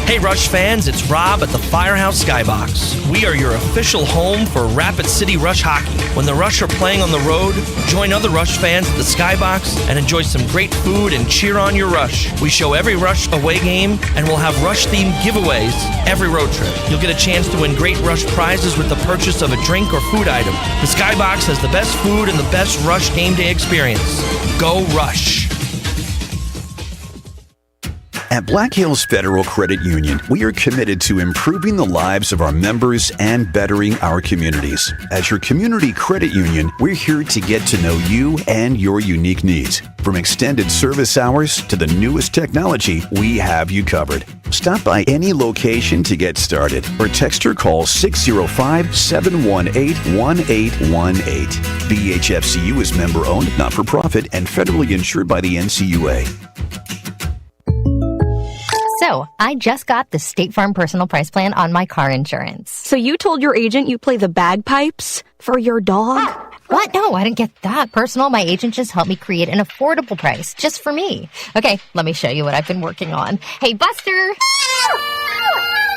Hey Rush fans, it's Rob at the Firehouse Skybox. We are your official home for Rapid City Rush hockey. When the Rush are playing on the road, join other Rush fans at the Skybox and enjoy some great food and cheer on your Rush. We show every Rush away game and we'll have Rush-themed giveaways every road trip. You'll get a chance to win great Rush prizes with the purchase of a drink or food item. The Skybox has the best food and the best Rush game day experience. Go Rush! At Black Hills Federal Credit Union, we are committed to improving the lives of our members and bettering our communities. As your community credit union, we're here to get to know you and your unique needs. From extended service hours to the newest technology, we have you covered. Stop by any location to get started or text or call 605-718-1818. BHFCU is member-owned, not-for-profit, and federally insured by the NCUA. So, I just got the State Farm Personal Price Plan on my car insurance. So you told your agent you play the bagpipes for your dog? What? No, I didn't get that personal. My agent just helped me create an affordable price just for me. Okay, let me show you what I've been working on. Hey, Buster!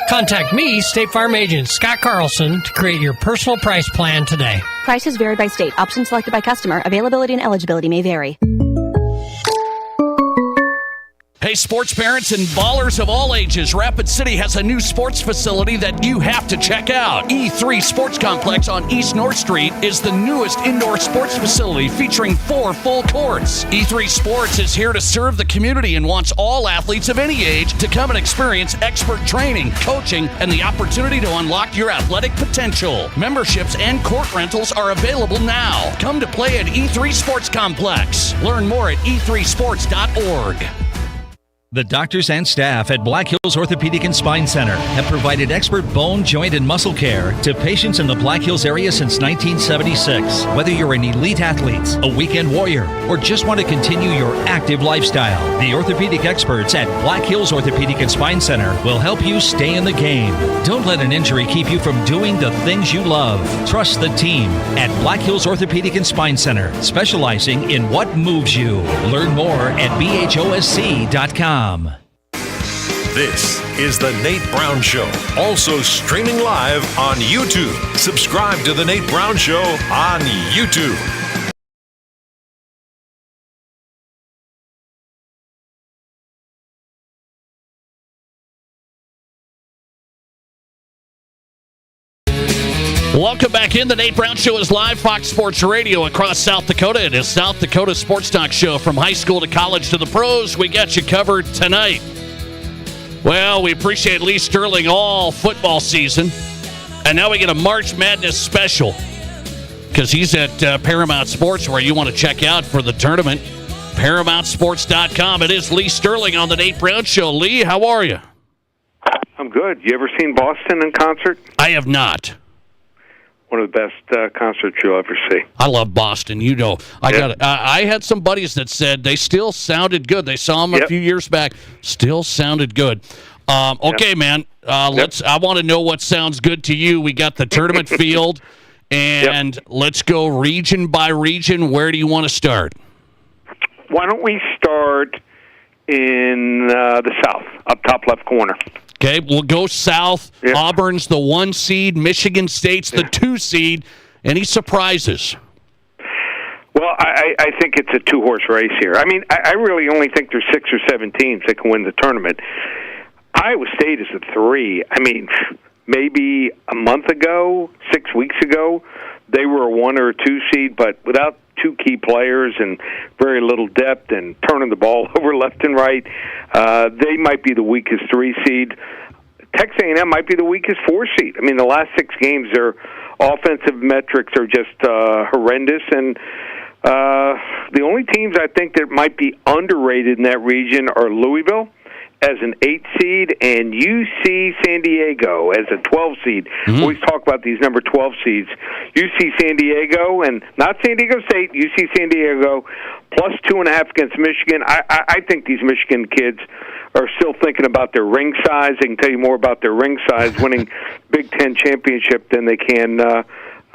Contact me, State Farm agent Scott Carlson, to create your personal price plan today. Prices vary by state. Options selected by customer. Availability and eligibility may vary. Hey, sports parents and ballers of all ages, Rapid City has a new sports facility that you have to check out. E3 Sports Complex on East North Street is the newest indoor sports facility featuring 4 full courts. E3 Sports is here to serve the community and wants all athletes of any age to come and experience expert training, coaching, and the opportunity to unlock your athletic potential. Memberships and court rentals are available now. Come to play at E3 Sports Complex. Learn more at e3sports.org. The doctors and staff at Black Hills Orthopedic and Spine Center have provided expert bone, joint, and muscle care to patients in the Black Hills area since 1976. Whether you're an elite athlete, a weekend warrior, or just want to continue your active lifestyle, the orthopedic experts at Black Hills Orthopedic and Spine Center will help you stay in the game. Don't let an injury keep you from doing the things you love. Trust the team at Black Hills Orthopedic and Spine Center, specializing in what moves you. Learn more at bhosc.com. This is the Nate Brown Show, also streaming live on YouTube. Subscribe to the Nate Brown Show on YouTube. Welcome back in. The Nate Brown Show is live, Fox Sports Radio across South Dakota. It is South Dakota Sports Talk Show. From high school to college to the pros, we got you covered tonight. Well, we appreciate Lee Sterling all football season. And now we get a March Madness special because he's at Paramount Sports, where you want to check out for the tournament. ParamountSports.com. It is Lee Sterling on the Nate Brown Show. Lee, how are you? I'm good. You ever seen Boston in concert? I have not. one of the best concerts you'll ever see. I love Boston. I had some buddies that said they still sounded good. They saw them a few years back. Still sounded good. Okay, man. I want to know what sounds good to you. We got the tournament field, and let's go region by region. Where do you want to start? Why don't we start in the South, up top left corner? Okay, we'll go south. Yep. Auburn's the 1 seed. Michigan State's the 2 seed. Any surprises? Well, I think it's a 2-horse race here. I mean, I really only think there's 6 or 7 teams that can win the tournament. Iowa State is a 3. I mean, maybe a month ago, 6 weeks ago, they were a 1 or a 2 seed, but without 2 key players and very little depth and turning the ball over left and right, they might be the weakest 3 seed. Texas A&M might be the weakest 4 seed. I mean, the last 6 games, their offensive metrics are just horrendous, and the only teams I think that might be underrated in that region are Louisville as an 8 seed and UC San Diego as a 12 seed. We always talk about these number 12 seeds. UC San Diego, and not San Diego State, UC San Diego, plus 2.5 against Michigan. I think these Michigan kids are still thinking about their ring size. They can tell you more about their ring size winning Big Ten championship than they can the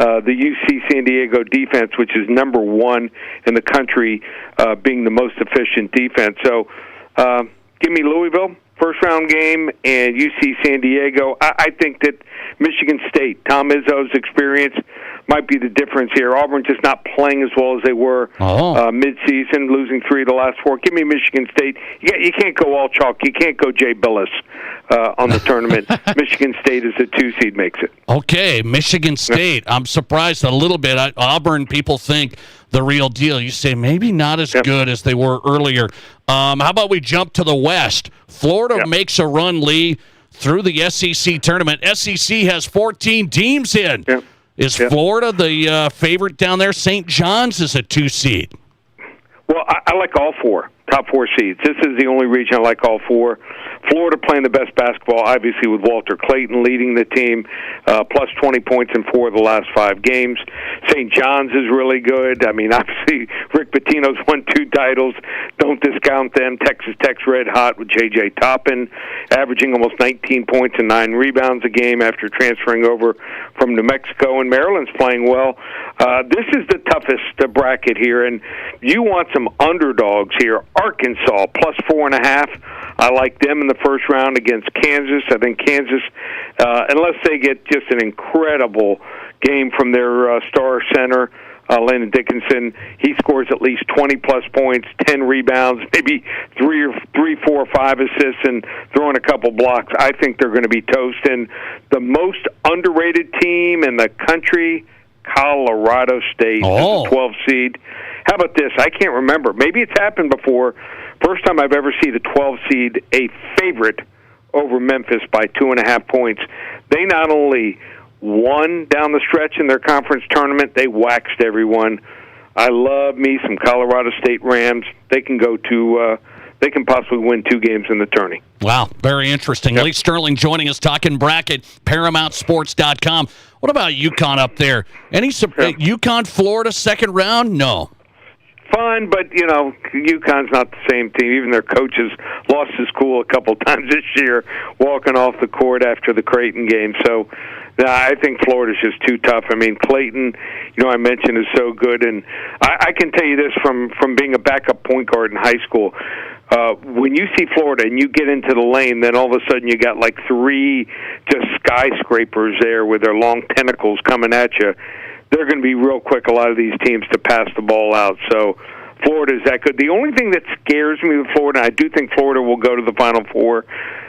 UC San Diego defense, which is number 1 in the country, being the most efficient defense. So give me Louisville, first-round game, and UC San Diego. I think that Michigan State, Tom Izzo's experience, might be the difference here. Auburn just not playing as well as they were mid-season, losing 3 of the last 4. Give me Michigan State. You can't go all chalk. You can't go Jay Billis on the tournament. Michigan State as a 2 seed makes it. Okay, Michigan State. I'm surprised a little bit. Auburn, people think the real deal. You say maybe not as good as they were earlier. How about we jump to the West? Florida makes a run, Lee, through the SEC tournament. SEC has 14 teams in. Is Florida the favorite down there? St. John's is a 2 seed. Well, I like all 4, top 4 seeds. This is the only region I like all 4. Florida playing the best basketball, obviously, with Walter Clayton leading the team, plus 20 points in 4 of the last 5 games. St. John's is really good. I mean, obviously, Rick Pitino's won 2 titles. Don't discount them. Texas Tech's red hot with J.J. Toppin, averaging almost 19 points and 9 rebounds a game after transferring over from New Mexico. And Maryland's playing well. This is the toughest bracket here, and you want some underdogs here. Arkansas, plus 4.5. I like them in the first round against Kansas. I think Kansas, unless they get just an incredible game from their star center, Landon Dickinson, he scores at least 20-plus points, 10 rebounds, maybe 3, 4, 5 assists, and throwing a couple blocks. I think they're going to be toast. And the most underrated team in the country, Colorado State, is a 12 seed. How about this? I can't remember. Maybe it's happened before. First time I've ever seen the 12 seed a favorite over Memphis by 2.5 points. They not only won down the stretch in their conference tournament, they waxed everyone. I love me some Colorado State Rams. They can go to they can possibly win 2 games in the tourney. Wow, very interesting. Lee Sterling joining us, talking bracket, ParamountSports.com. What about UConn up there? Any UConn, Florida, second round? No. Fun, but, you know, UConn's not the same team. Even their coaches lost his cool a couple times this year, walking off the court after the Creighton game. So I think Florida's just too tough. I mean, Clayton, you know, I mentioned, is so good. And I can tell you this from being a backup point guard in high school. When you see Florida and you get into the lane, then all of a sudden you got like 3 just skyscrapers there with their long tentacles coming at you. They're going to be real quick, a lot of these teams, to pass the ball out. So Florida is that good. The only thing that scares me with Florida, I do think Florida will go to the Final Four.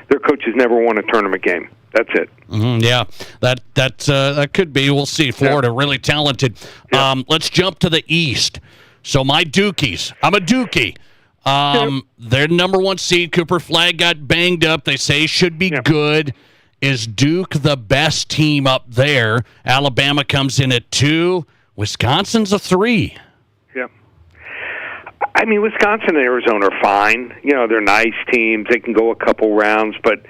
Their coaches never won a tournament game. That's it. Yeah, that could be. We'll see. Florida, really talented. Let's jump to the East. So my Dukies. I'm a Dukie. Their number 1 seed, Cooper Flagg, got banged up. They say should be good. Is Duke the best team up there? Alabama comes in at 2. Wisconsin's a 3. Yeah. I mean, Wisconsin and Arizona are fine. You know, they're nice teams. They can go a couple rounds, but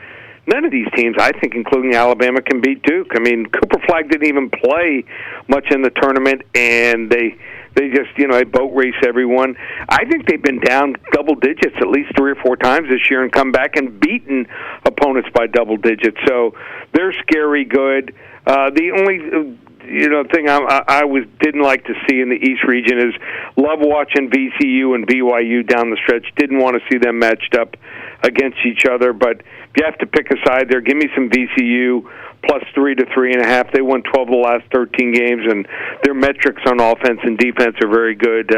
none of these teams, I think, including Alabama, can beat Duke. I mean, Cooper Flagg didn't even play much in the tournament, and they just, they boat race everyone. I think they've been down double digits at least 3 or 4 times this year and come back and beaten opponents by double digits. So they're scary good. The only thing I didn't like to see in the East region is love watching VCU and BYU down the stretch. Didn't want to see them matched up against each other, but if you have to pick a side there, give me some VCU plus 3 to 3.5. They won 12 of the last 13 games, and their metrics on offense and defense are very good.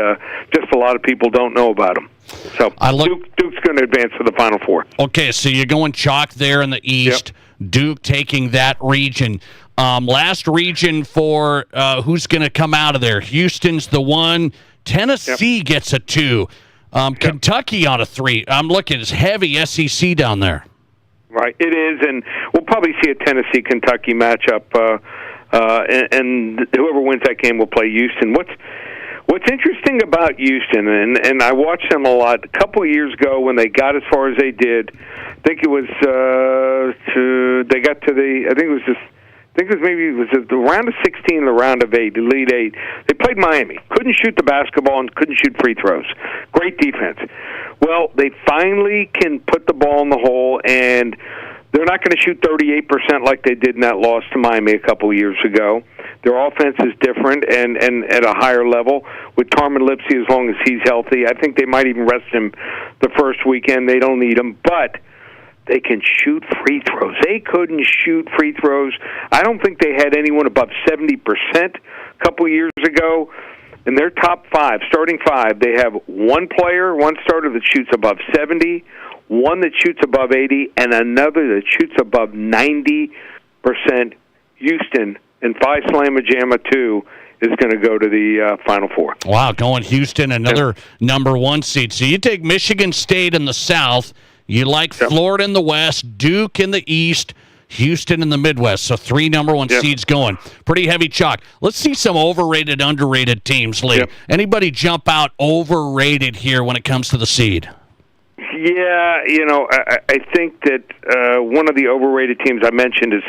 Just a lot of people don't know about them. So Duke's going to advance to the Final Four. Okay, so you're going chalk there in the East. Yep. Duke taking that region. Last region for who's going to come out of there. Houston's the 1. Tennessee gets a 2. Kentucky on a 3. I'm looking, it's heavy SEC down there. Right, it is, and we'll probably see a Tennessee-Kentucky matchup, and whoever wins that game will play Houston. What's interesting about Houston, and I watched them a lot, a couple of years ago when they got as far as they did, I think it was they got to the, I think it was the round of 16, the round of 8, the Elite 8. They played Miami. Couldn't shoot the basketball and couldn't shoot free throws. Great defense. Well, they finally can put the ball in the hole, and they're not going to shoot 38% like they did in that loss to Miami a couple of years ago. Their offense is different and at a higher level with Carmen Lipsey as long as he's healthy. I think they might even rest him the first weekend. They don't need him, but they can shoot free throws. They couldn't shoot free throws. I don't think they had anyone above 70% a couple of years ago. In their top 5, starting 5, they have one starter that shoots above 70, one that shoots above 80, and another that shoots above 90%. Houston and Phi Slama Jama 2 is going to go to the Final Four. Wow, going Houston, another number 1 seed. So you take Michigan State in the South, you like Florida in the West, Duke in the East, Houston in the Midwest. So 3 number 1 seeds going. Pretty heavy chalk. Let's see some overrated, underrated teams, Lee. Anybody jump out overrated here when it comes to the seed? Yeah, I think that one of the overrated teams I mentioned is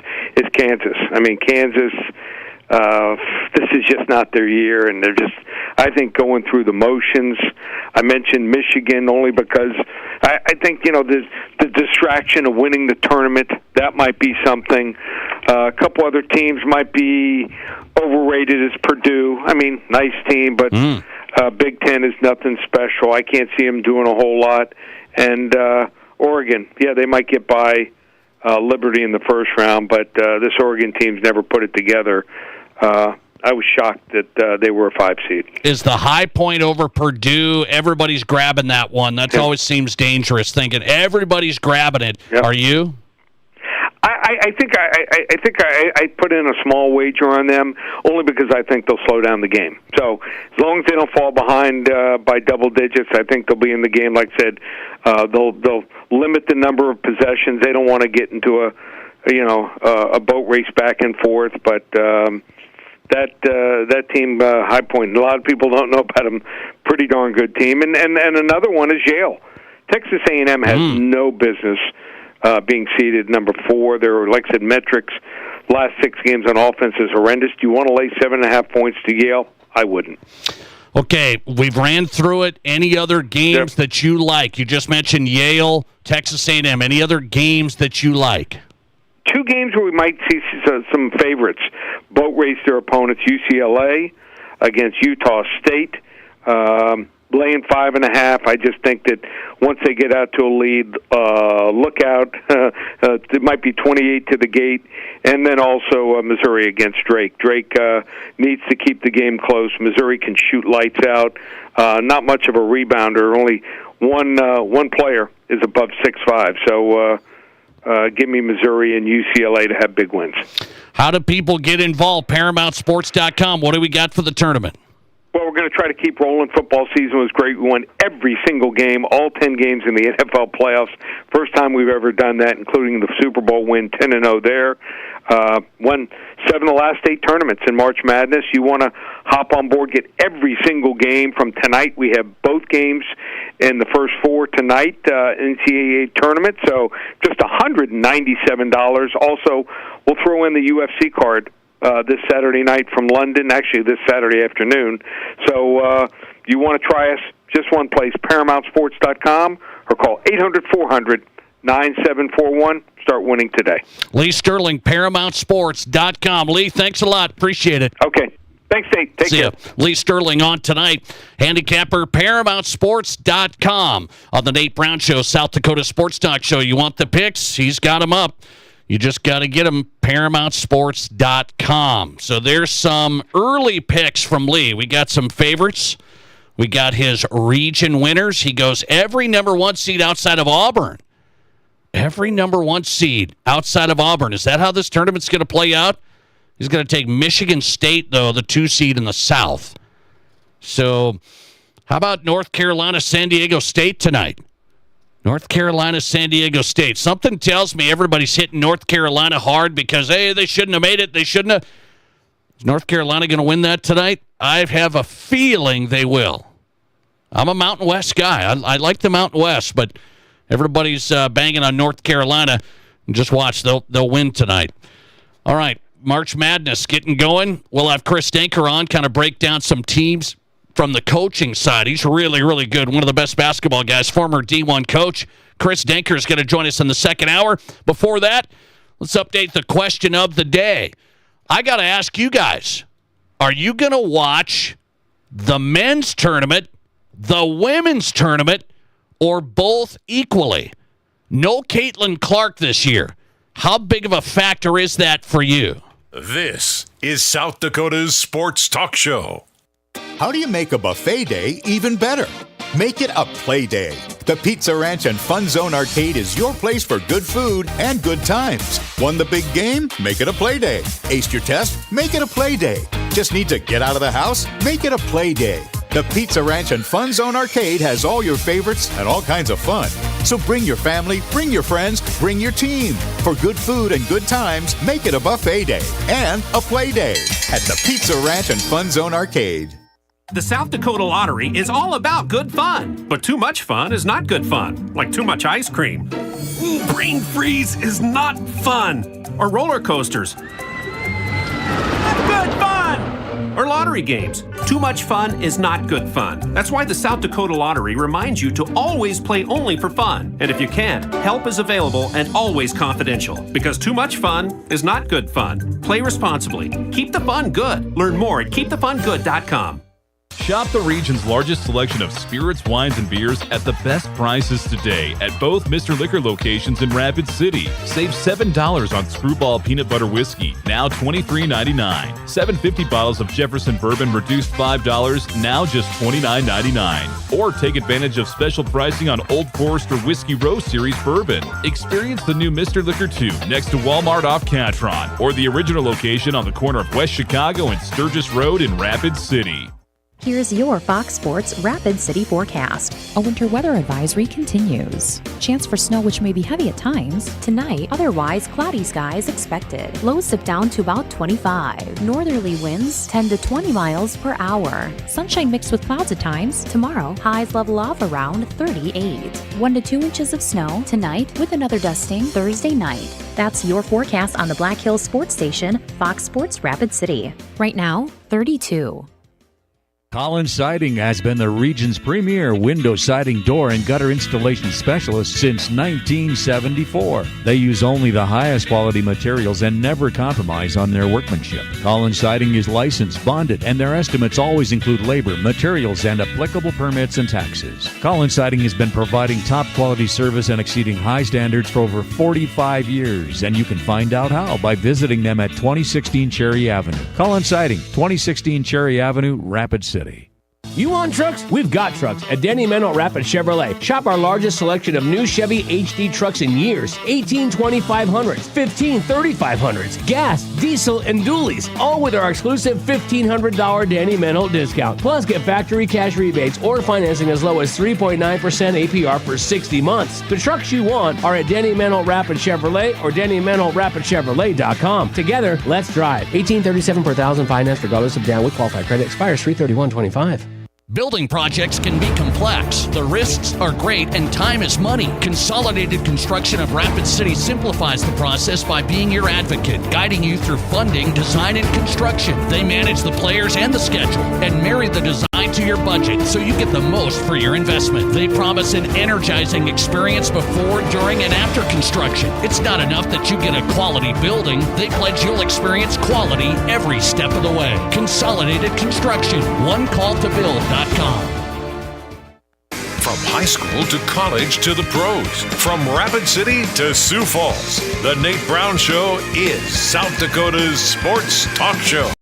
Kansas. I mean, Kansas, this is just not their year, and they're just, I think, going through the motions. I mentioned Michigan only because I think, the distraction of winning the tournament, that might be something. A couple other teams might be overrated as Purdue. I mean, nice team, but Big Ten is nothing special. I can't see them doing a whole lot. And Oregon, they might get by Liberty in the first round, but this Oregon team's never put it together. I was shocked that they were a 5 seed. Is the high point over Purdue? Everybody's grabbing that one. That always seems dangerous, thinking everybody's grabbing it. Are you? I think I put in a small wager on them only because I think they'll slow down the game. So as long as they don't fall behind by double digits, I think they'll be in the game. Like I said, they'll limit the number of possessions. They don't want to get into a boat race back and forth. But that team, High Point, a lot of people don't know about them. Pretty darn good team. And another one is Yale. Texas A&M has no business being seeded number 4. Their, like I said, metrics last 6 games on offense is horrendous. Do you want to lay 7.5 points to Yale? I wouldn't. Okay, we've ran through it. Any other games that you like? You just mentioned Yale, Texas A&M. Any other games that you like? 2 games where we might see some favorites boat race their opponents. UCLA against Utah State. Laying 5.5. I just think that once they get out to a lead, look out. It might be 28 to the gate. And then also Missouri against Drake. Drake needs to keep the game close. Missouri can shoot lights out. Not much of a rebounder. Only one player is above 6'5". So give me Missouri and UCLA to have big wins. How do people get involved? ParamountSports.com. What do we got for the tournament? Well, we're going to try to keep rolling. Football season was great. We won every single game, all 10 games in the NFL playoffs. First time we've ever done that, including the Super Bowl win, 10-0 there. Won 7 of the last 8 tournaments in March Madness. You want to hop on board, get every single game from tonight. We have both games in the first 4 tonight, NCAA tournament, so just $197. Also, we'll throw in the UFC card this Saturday night from London, actually this Saturday afternoon. So you want to try us, just one place, ParamountSports.com, or call 800-400-9741. Start winning today. Lee Sterling, ParamountSports.com. Lee, thanks a lot. Appreciate it. Okay. Thanks, Nate. Take care. Lee Sterling on tonight. Handicapper, ParamountSports.com. On the Nate Brown Show, South Dakota Sports Talk Show. You want the picks? He's got them up. You just got to get them, ParamountSports.com. So there's some early picks from Lee. We got some favorites. We got his region winners. He goes every number 1 seed outside of Auburn. Every number 1 seed outside of Auburn. Is that how this tournament's going to play out? He's going to take Michigan State, though, the 2 seed in the South. So how about North Carolina, San Diego State tonight? North Carolina, San Diego State. Something tells me everybody's hitting North Carolina hard because, hey, they shouldn't have made it. They shouldn't have. Is North Carolina going to win that tonight? I have a feeling they will. I'm a Mountain West guy. I like the Mountain West, but everybody's banging on North Carolina. Just watch. They'll win tonight. All right. March Madness getting going. We'll have Chris Denker on, kind of break down some teams from the coaching side. He's really, really good. One of the best basketball guys, former D1 coach. Chris Denker is going to join us in the second hour. Before that, let's update the question of the day. I got to ask you guys, are you going to watch the men's tournament, the women's tournament, or both equally? No Caitlin Clark this year. How big of a factor is that for you? This is South Dakota's Sports Talk Show. How do you make a buffet day even better? Make it a play day. The Pizza Ranch and Fun Zone Arcade is your place for good food and good times. Won the big game? Make it a play day. Aced your test? Make it a play day. Just need to get out of the house? Make it a play day. The Pizza Ranch and Fun Zone Arcade has all your favorites and all kinds of fun. So bring your family, bring your friends, bring your team. For good food and good times, make it a buffet day and a play day at the Pizza Ranch and Fun Zone Arcade. The South Dakota Lottery is all about good fun, but too much fun is not good fun, like too much ice cream. Brain freeze is not fun, or roller coasters. Good fun! Or lottery games. Too much fun is not good fun. That's why the South Dakota Lottery reminds you to always play only for fun. And if you can't, help is available and always confidential. Because too much fun is not good fun. Play responsibly. Keep the fun good. Learn more at keepthefungood.com. Shop the region's largest selection of spirits, wines, and beers at the best prices today at both Mr. Liquor locations in Rapid City. Save $7 on Screwball Peanut Butter Whiskey, now $23.99. 750 bottles of Jefferson Bourbon reduced $5, now just $29.99. Or take advantage of special pricing on Old Forester Whiskey Row Series Bourbon. Experience the new Mr. Liquor 2 next to Walmart off Catron, or the original location on the corner of West Chicago and Sturgis Road in Rapid City. Here's your Fox Sports Rapid City forecast. A winter weather advisory continues. Chance for snow, which may be heavy at times. Tonight, otherwise cloudy skies expected. Lows dip down to about 25. Northerly winds 10 to 20 miles per hour. Sunshine mixed with clouds at times. Tomorrow, highs level off around 38. 1 to 2 inches of snow tonight with another dusting Thursday night. That's your forecast on the Black Hills Sports Station, Fox Sports Rapid City. Right now, 32. Collins Siding has been the region's premier window siding, door, and gutter installation specialist since 1974. They use only the highest quality materials and never compromise on their workmanship. Collins Siding is licensed, bonded, and their estimates always include labor, materials, and applicable permits and taxes. Collins Siding has been providing top quality service and exceeding high standards for over 45 years, and you can find out how by visiting them at 2016 Cherry Avenue. Collins Siding, 2016 Cherry Avenue, Rapid City. You want trucks? We've got trucks at Danny Menno Rapid Chevrolet. Shop our largest selection of new Chevy HD trucks in years. 18 2500s, 15 3500s, gas, diesel, and dualies. All with our exclusive $1,500 Danny Menno discount. Plus, get factory cash rebates or financing as low as 3.9% APR for 60 months. The trucks you want are at Danny Menno Rapid Chevrolet or DannyMennoRapidChevrolet.com. Together, let's drive. 1837 per thousand finance regardless of down with qualified credit. Expires 3/31/25. Building projects can be complex. The risks are great and time is money. Consolidated Construction of Rapid City simplifies the process by being your advocate, guiding you through funding, design, and construction. They manage the players and the schedule and marry the design to your budget so you get the most for your investment. They promise an energizing experience before, during, and after construction. It's not enough that you get a quality building. They pledge you'll experience quality every step of the way. Consolidated Construction. One call to build.com. From high school to college to the pros, from Rapid City to Sioux Falls, the Nate Brown Show is South Dakota's sports talk show.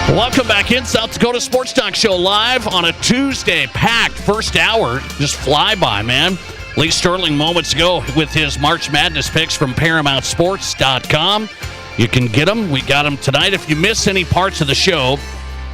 Welcome back in. South Dakota Sports Talk Show live on a Tuesday. Packed first hour. Just fly by, man. Lee Sterling moments ago with his March Madness picks from ParamountSports.com. You can get them. We got them tonight. If you miss any parts of the show,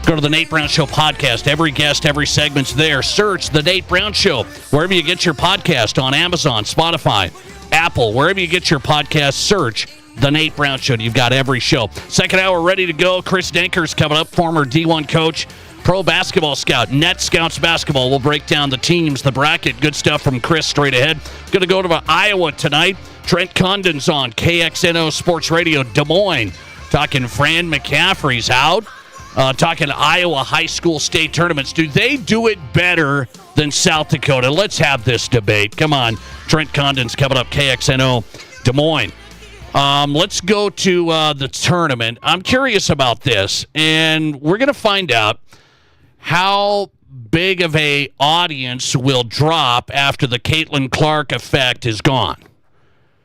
go to the Nate Brown Show podcast. Every guest, every segment's there. Search the Nate Brown Show wherever you get your podcast, on Amazon, Spotify, Apple, wherever you get your podcast. Search the Nate Brown Show. You've got every show. Second hour ready to go. Chris Denker's coming up, former D1 coach, pro basketball scout, Net Scouts basketball. We'll break down the teams, the bracket. Good stuff from Chris straight ahead. Going to go to Iowa tonight. Trent Condon's on KXNO Sports Radio, Des Moines. Talking Fran McCaffrey's out. Talking Iowa high school state tournaments. Do they do it better than South Dakota? Let's have this debate. Come on. Trent Condon's coming up, KXNO Des Moines. Let's go to the tournament. I'm curious about this, and we're going to find out how big of a audience will drop after the Caitlin Clark effect is gone.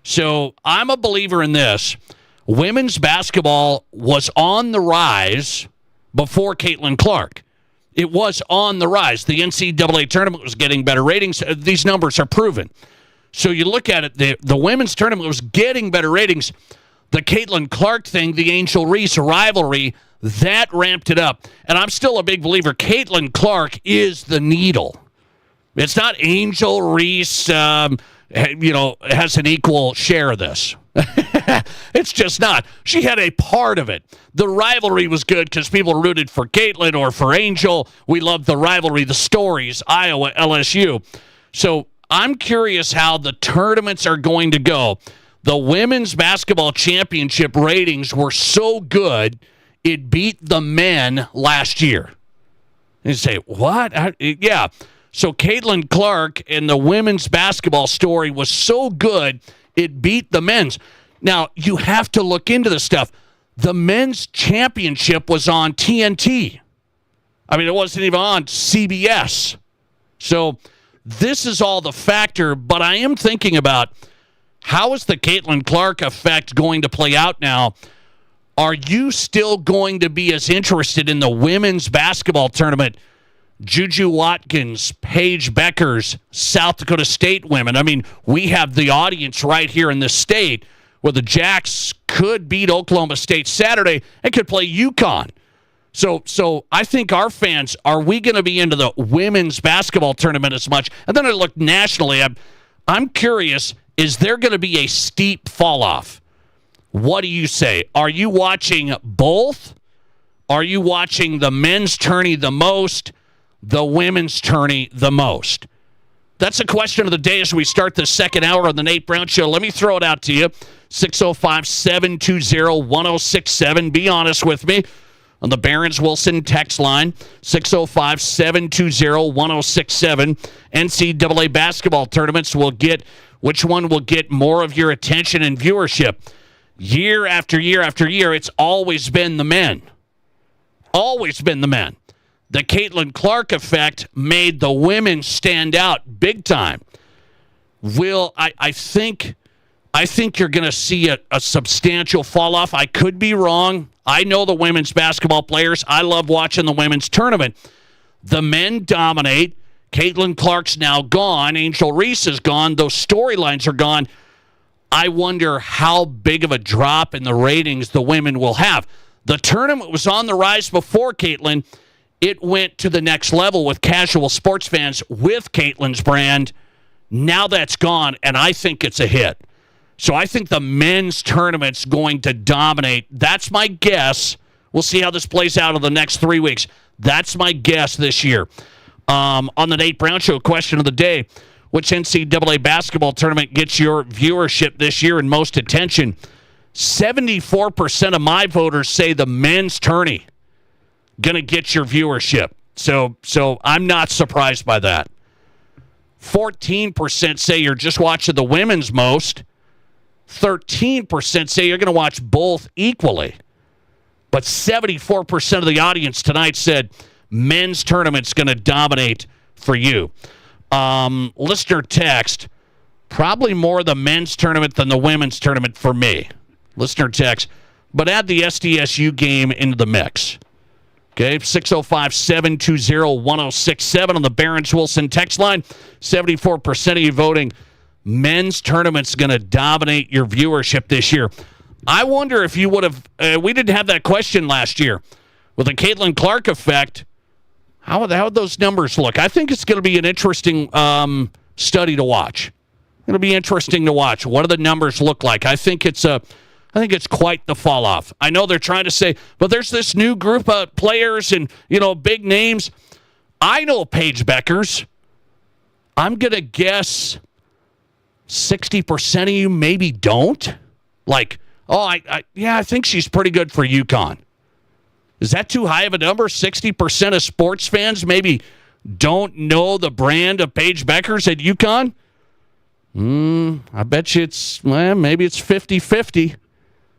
So I'm a believer in this. Women's basketball was on the rise before Caitlin Clark. It was on the rise. The NCAA tournament was getting better ratings. These numbers are proven. So you look at it, the women's tournament was getting better ratings. The Caitlin Clark thing, the Angel Reese rivalry, that ramped it up. And I'm still a big believer. Caitlin Clark is the needle. It's not Angel Reese, has an equal share of this. It's just not. She had a part of it. The rivalry was good because people rooted for Caitlin or for Angel. We loved the rivalry, the stories, Iowa, LSU. So I'm curious how the tournaments are going to go. The women's basketball championship ratings were so good, it beat the men last year. And you say, what? Yeah. So Caitlin Clark and the women's basketball story was so good, it beat the men's. Now, you have to look into this stuff. The men's championship was on TNT. I mean, it wasn't even on CBS. So this is all the factor, but I am thinking about how is the Caitlin Clark effect going to play out now? Are you still going to be as interested in the women's basketball tournament? Juju Watkins, Paige Beckers, South Dakota State women. I mean, we have the audience right here in this state where the Jacks could beat Oklahoma State Saturday and could play UConn. So I think our fans, are we going to be into the women's basketball tournament as much? And then I look nationally. I'm curious, is there going to be a steep fall off? What do you say? Are you watching both? Are you watching the men's tourney the most, the women's tourney the most? That's a question of the day as we start the second hour of the Nate Brown Show. Let me throw it out to you. 605-720-1067. Be honest with me. On the Barron's Wilson text line, 605-720-1067. NCAA basketball tournaments will get, which one will get more of your attention and viewership? Year after year after year, it's always been the men. Always been the men. the Caitlin Clark effect made the women stand out big time. I think you're going to see a substantial fall off. I could be wrong. I know the women's basketball players. I love watching the women's tournament. The men dominate. Caitlin Clark's now gone. Angel Reese is gone. Those storylines are gone. I wonder how big of a drop in the ratings the women will have. The tournament was on the rise before Caitlin. It went to the next level with casual sports fans with Caitlin's brand. Now that's gone, and I think it's a hit. So I think the men's tournament's going to dominate. That's my guess. We'll see how this plays out in the next 3 weeks. That's my guess this year. On the Nate Brown Show, question of the day, which NCAA basketball tournament gets your viewership this year and most attention? 74% of my voters say the men's tourney going to get your viewership. So I'm not surprised by that. 14% say you're just watching the women's most. 13% say you're going to watch both equally. But 74% of the audience tonight said men's tournament's going to dominate for you. Listener text, probably more the men's tournament than the women's tournament for me. Listener text, but add the SDSU game into the mix. Okay, 605-720-1067 on the Barron's Wilson text line. 74% of you voting men's tournament's going to dominate your viewership this year. I wonder if you would have, we didn't have that question last year. With the Caitlin Clark effect, how would those numbers look? I think it's going to be an interesting study to watch. It'll be interesting to watch. What do the numbers look like? I think it's quite the fall off. I know they're trying to say, but there's this new group of players and, big names. I know Paige Beckers. I'm going to guess 60% of you maybe don't. Like, I think she's pretty good for UConn. Is that too high of a number? 60% of sports fans maybe don't know the brand of Paige Beckers at UConn? I bet you maybe it's 50-50.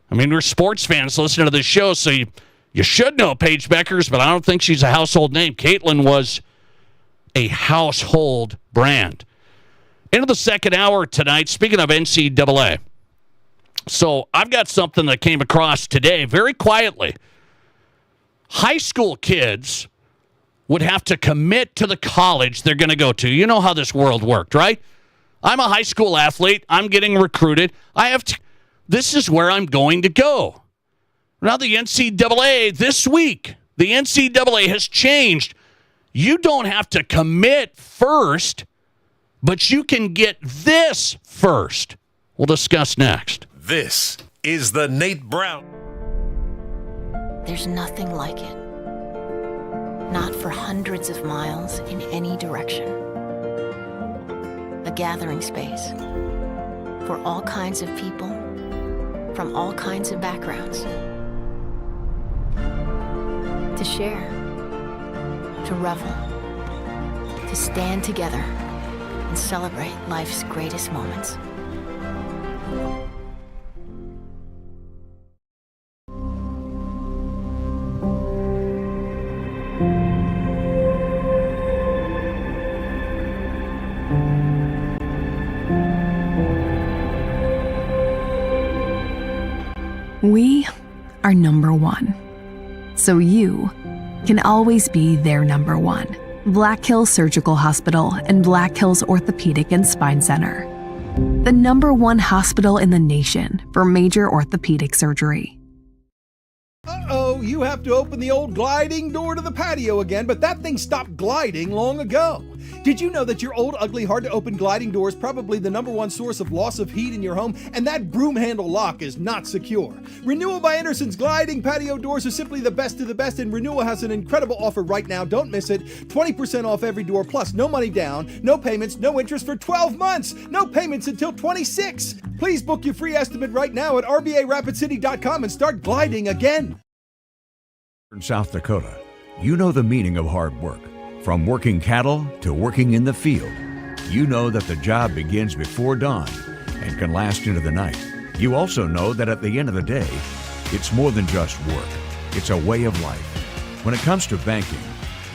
I mean, we're sports fans listening to this show, so you should know Paige Beckers, but I don't think she's a household name. Caitlin was a household brand. Into the second hour tonight, speaking of NCAA. So I've got something that came across today very quietly. High school kids would have to commit to the college they're going to go to. You know how this world worked, right? I'm a high school athlete. I'm getting recruited. This is where I'm going to go. Now the NCAA this week, the NCAA has changed. You don't have to commit first, but you can get this first. We'll discuss next. This is the Nate Brown. There's nothing like it. Not for hundreds of miles in any direction. A gathering space for all kinds of people from all kinds of backgrounds. To share, to revel, to stand together and celebrate life's greatest moments. We are number one, so you can always be their number one. Black Hills Surgical Hospital and Black Hills Orthopedic and Spine Center. The number one hospital in the nation for major orthopedic surgery. Uh-oh, you have to open the old gliding door to the patio again, but that thing stopped gliding long ago. Did you know that your old, ugly, hard-to-open gliding door is probably the number one source of loss of heat in your home, and that broom handle lock is not secure? Renewal by Anderson's gliding patio doors are simply the best of the best, and Renewal has an incredible offer right now. Don't miss it. 20% off every door, plus no money down, no payments, no interest for 12 months. No payments until 26. Please book your free estimate right now at rbarapidcity.com and start gliding again. In South Dakota, you know the meaning of hard work. From working cattle to working in the field, you know that the job begins before dawn and can last into the night. You also know that at the end of the day, it's more than just work. It's a way of life. When it comes to banking,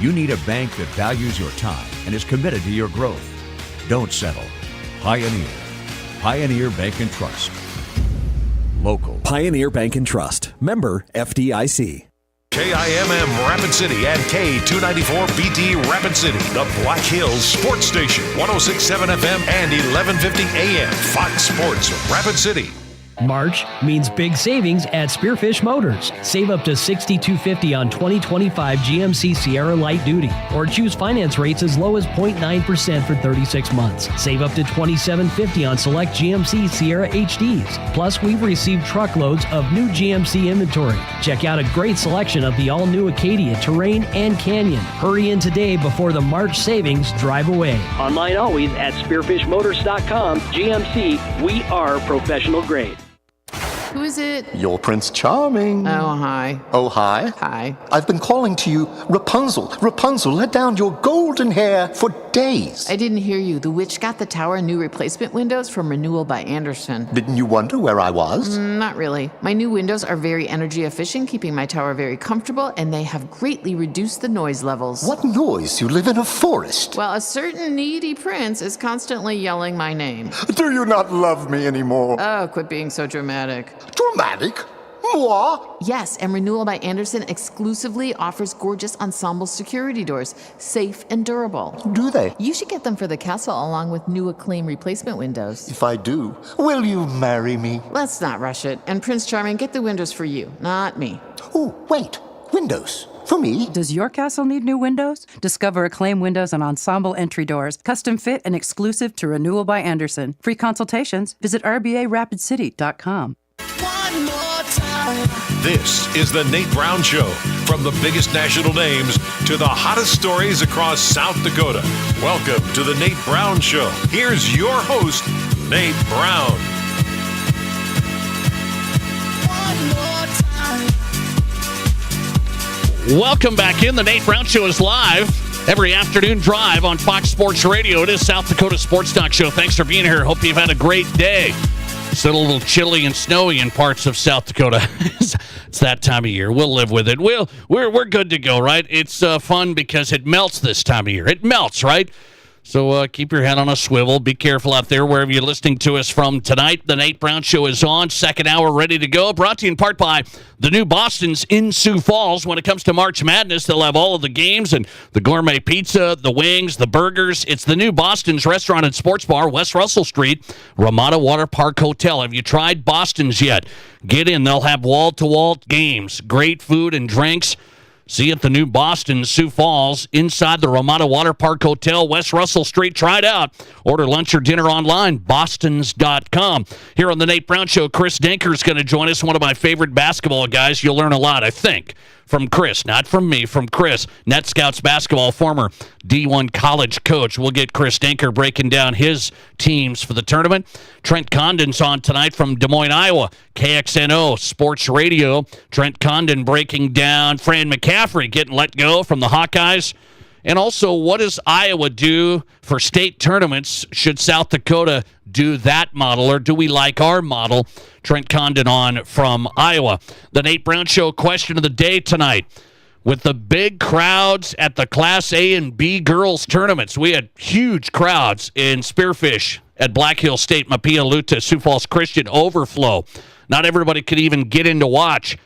You need a bank that values your time and is committed to your growth. Don't settle. Pioneer. Pioneer Bank and Trust. Local. Pioneer Bank and Trust. Member FDIC. KIMM Rapid City and K294BT Rapid City, the Black Hills Sports Station, 106.7 FM and 1150 AM. Fox Sports Rapid City. March means big savings at Spearfish Motors. Save up to $6,250 on 2025 GMC Sierra Light Duty, or choose finance rates as low as 0.9% for 36 months. Save up to $2,750 on select GMC Sierra HDs. Plus, we've received truckloads of new GMC inventory. Check out a great selection of the all-new Acadia, Terrain, and Canyon. Hurry in today before the March savings drive away. Online always at spearfishmotors.com. GMC, we are professional grade. Who is it? You're Prince Charming. Oh, hi. Oh, hi. Hi. I've been calling to you, Rapunzel. Rapunzel, let down your golden hair for days. I didn't hear you. The witch got the tower new replacement windows from Renewal by Andersen. Didn't you wonder where I was? Not really. My new windows are very energy efficient, keeping my tower very comfortable, and they have greatly reduced the noise levels. What noise? You live in a forest. Well, a certain needy prince is constantly yelling my name. Do you not love me anymore? Oh, quit being so dramatic. Dramatic? Moi? Yes, and Renewal by Andersen exclusively offers gorgeous ensemble security doors, safe and durable. Do they? You should get them for the castle along with new Acclaim replacement windows. If I do, will you marry me? Let's not rush it. And Prince Charming, get the windows for you, not me. Oh, wait. Windows. For me? Does your castle need new windows? Discover Acclaim windows and ensemble entry doors, custom fit and exclusive to Renewal by Andersen. Free consultations. Visit RBARapidCity.com. One more time. This is the Nate Brown Show. From the biggest national names to the hottest stories across South Dakota. Welcome to the Nate Brown Show. Here's your host, Nate Brown. One more time. Welcome back in. The Nate Brown Show is live every afternoon drive on Fox Sports Radio. It is South Dakota Sports Talk Show. Thanks for being here. Hope you've had a great day. Still a little chilly and snowy in parts of South Dakota. It's that time of year. We'll live with it. We're good to go, right? It's fun because it melts this time of year. It melts, right? So keep your head on a swivel. Be careful out there wherever you're listening to us from tonight. The Nate Brown Show is on. Second hour ready to go. Brought to you in part by the new Boston's in Sioux Falls. When it comes to March Madness, they'll have all of the games and the gourmet pizza, the wings, the burgers. It's the new Boston's Restaurant and Sports Bar, West Russell Street, Ramada Water Park Hotel. Have you tried Boston's yet? Get in. They'll have wall-to-wall games, great food and drinks. See you at the new Boston, Sioux Falls, inside the Ramada Water Park Hotel, West Russell Street. Try it out. Order lunch or dinner online, bostons.com. Here on the Nate Brown Show, Chris Denker is going to join us, one of my favorite basketball guys. You'll learn a lot, I think, from Chris, not from me, from Chris. Net Scouts basketball, former D1 college coach. We'll get Chris Denker breaking down his teams for the tournament. Trent Condon's on tonight from Des Moines, Iowa. KXNO Sports Radio. Trent Condon breaking down Fran McCaffrey getting let go from the Hawkeyes. And also, what does Iowa do for state tournaments? Should South Dakota do that model, or do we like our model? Trent Condon on from Iowa. The Nate Brown Show question of the day tonight. With the big crowds at the Class A and B girls tournaments, we had huge crowds in Spearfish at Black Hills State, Mapia Luta, Sioux Falls Christian, overflow. Not everybody could even get in to watch.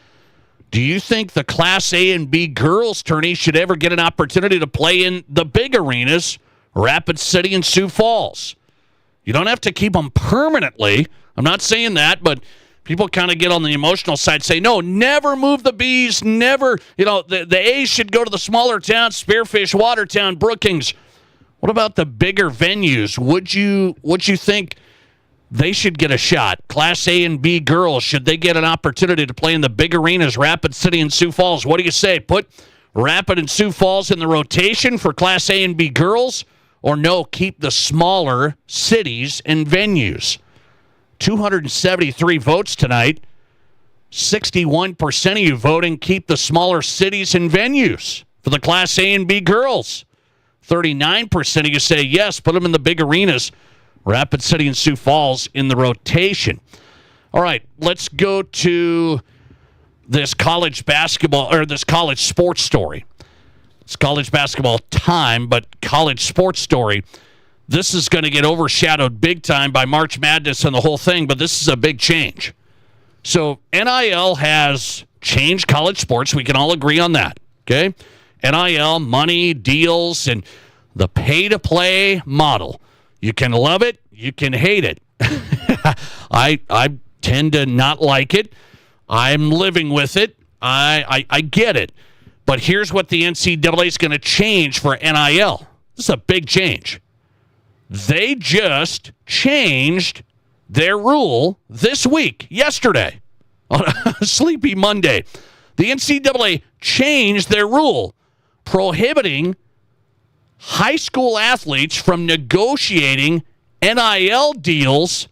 Do you think the Class A and B girls tourney should ever get an opportunity to play in the big arenas, Rapid City and Sioux Falls? You don't have to keep them permanently. I'm not saying that, but people kind of get on the emotional side, say, no, never move the Bs, never. You know, the A's should go to the smaller towns, Spearfish, Watertown, Brookings. What about the bigger venues? Would you think they should get a shot? Class A and B girls, should they get an opportunity to play in the big arenas, Rapid City and Sioux Falls? What do you say? Put Rapid and Sioux Falls in the rotation for Class A and B girls? Or no, keep the smaller cities and venues? 273 votes tonight. 61% of you voting keep the smaller cities and venues for the Class A and B girls. 39% of you say yes, put them in the big arenas, Rapid City and Sioux Falls in the rotation. All right, let's go to this college basketball, or this college sports story. It's college basketball time, but college sports story. This is going to get overshadowed big time by March Madness and the whole thing, but this is a big change. So NIL has changed college sports. We can all agree on that, okay? NIL, money, deals, and the pay-to-play model. You can love it. You can hate it. I tend to not like it. I'm living with it. I get it. But here's what the NCAA is going to change for NIL. This is a big change. They just changed their rule this week, yesterday, on a Sleepy Monday. The NCAA changed their rule prohibiting high school athletes from negotiating NIL deals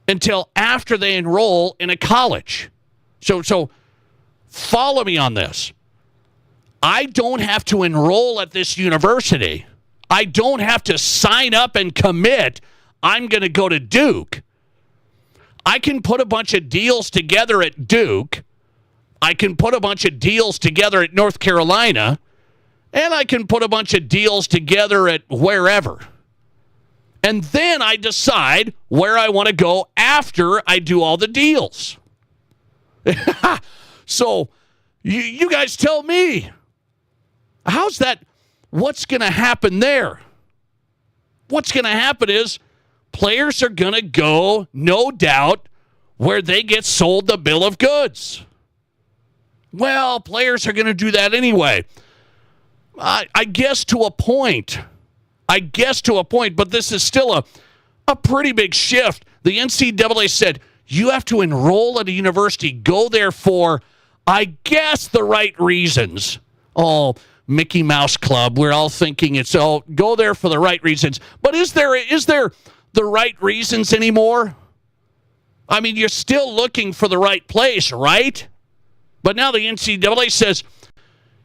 until after they enroll in a college. So follow me on this. I don't have to enroll at this university. I don't have to sign up and commit. I'm going to go to Duke. I can put a bunch of deals together at Duke. I can put a bunch of deals together at North Carolina. And I can put a bunch of deals together at wherever. And then I decide where I want to go after I do all the deals. So you guys tell me. How's that? What's going to happen there? What's going to happen is players are going to go, no doubt, where they get sold the bill of goods. Well, players are going to do that anyway. I guess to a point. But this is still a pretty big shift. The NCAA said, you have to enroll at a university, go there for, I guess, the right reasons. Oh, Mickey Mouse Club. We're all thinking it's, go there for the right reasons. But is there the right reasons anymore? I mean, you're still looking for the right place, right? But now the NCAA says,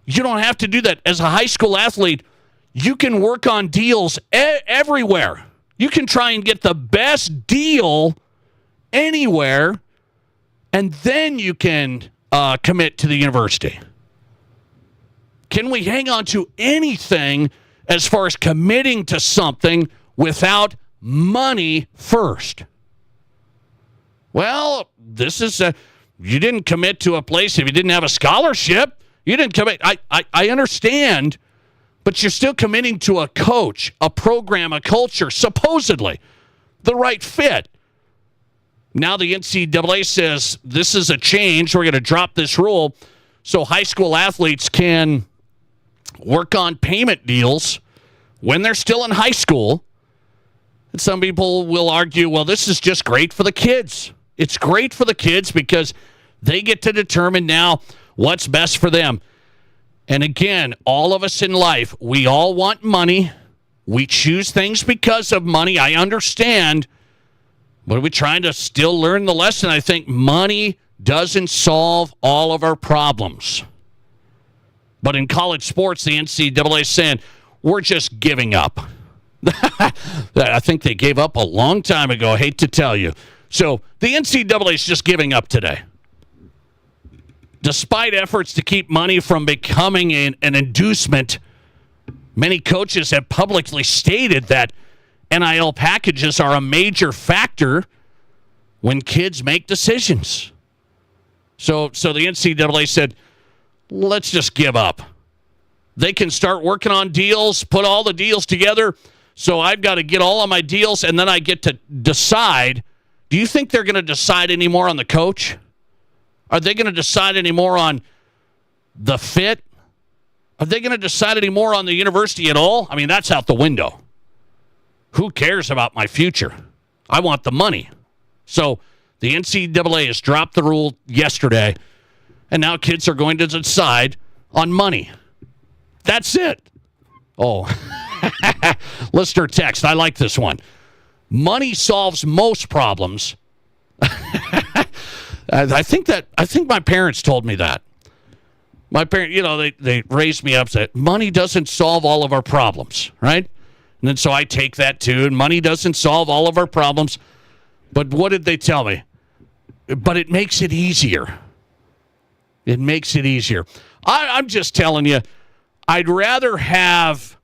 you don't have to do that. As a high school athlete, you can work on deals everywhere. You can try and get the best deal anywhere, and then you can commit to the university. Can we hang on to anything as far as committing to something without money first? Well, this is you didn't commit to a place if you didn't have a scholarship. You didn't commit. I understand, but you're still committing to a coach, a program, a culture, supposedly the right fit. Now the NCAA says this is a change. We're going to drop this rule so high school athletes can work on payment deals when they're still in high school. And some people will argue, well, this is just great for the kids. It's great for the kids because they get to determine now what's best for them. And again, all of us in life, we all want money. We choose things because of money. I understand. But are we trying to still learn the lesson? I think money doesn't solve all of our problems. But in college sports, the NCAA is saying, we're just giving up. I think they gave up a long time ago. I hate to tell you. So the NCAA is just giving up today. Despite efforts to keep money from becoming an inducement, many coaches have publicly stated that NIL packages are a major factor when kids make decisions. So the NCAA said, let's just give up. They can start working on deals, put all the deals together. So I've got to get all of my deals, and then I get to decide. Do you think they're going to decide any more on the coach? Are they going to decide any more on the fit? Are they going to decide any more on the university at all? I mean, that's out the window. Who cares about my future? I want the money. So the NCAA has dropped the rule yesterday, and now kids are going to decide on money. That's it. Oh, listener text. I like this one. Money solves most problems. I think my parents told me that. My parents, they raised me up, said, money doesn't solve all of our problems, right? And then so I take that too, and money doesn't solve all of our problems. But what did they tell me? But it makes it easier. It makes it easier. I'm just telling you, I'd rather have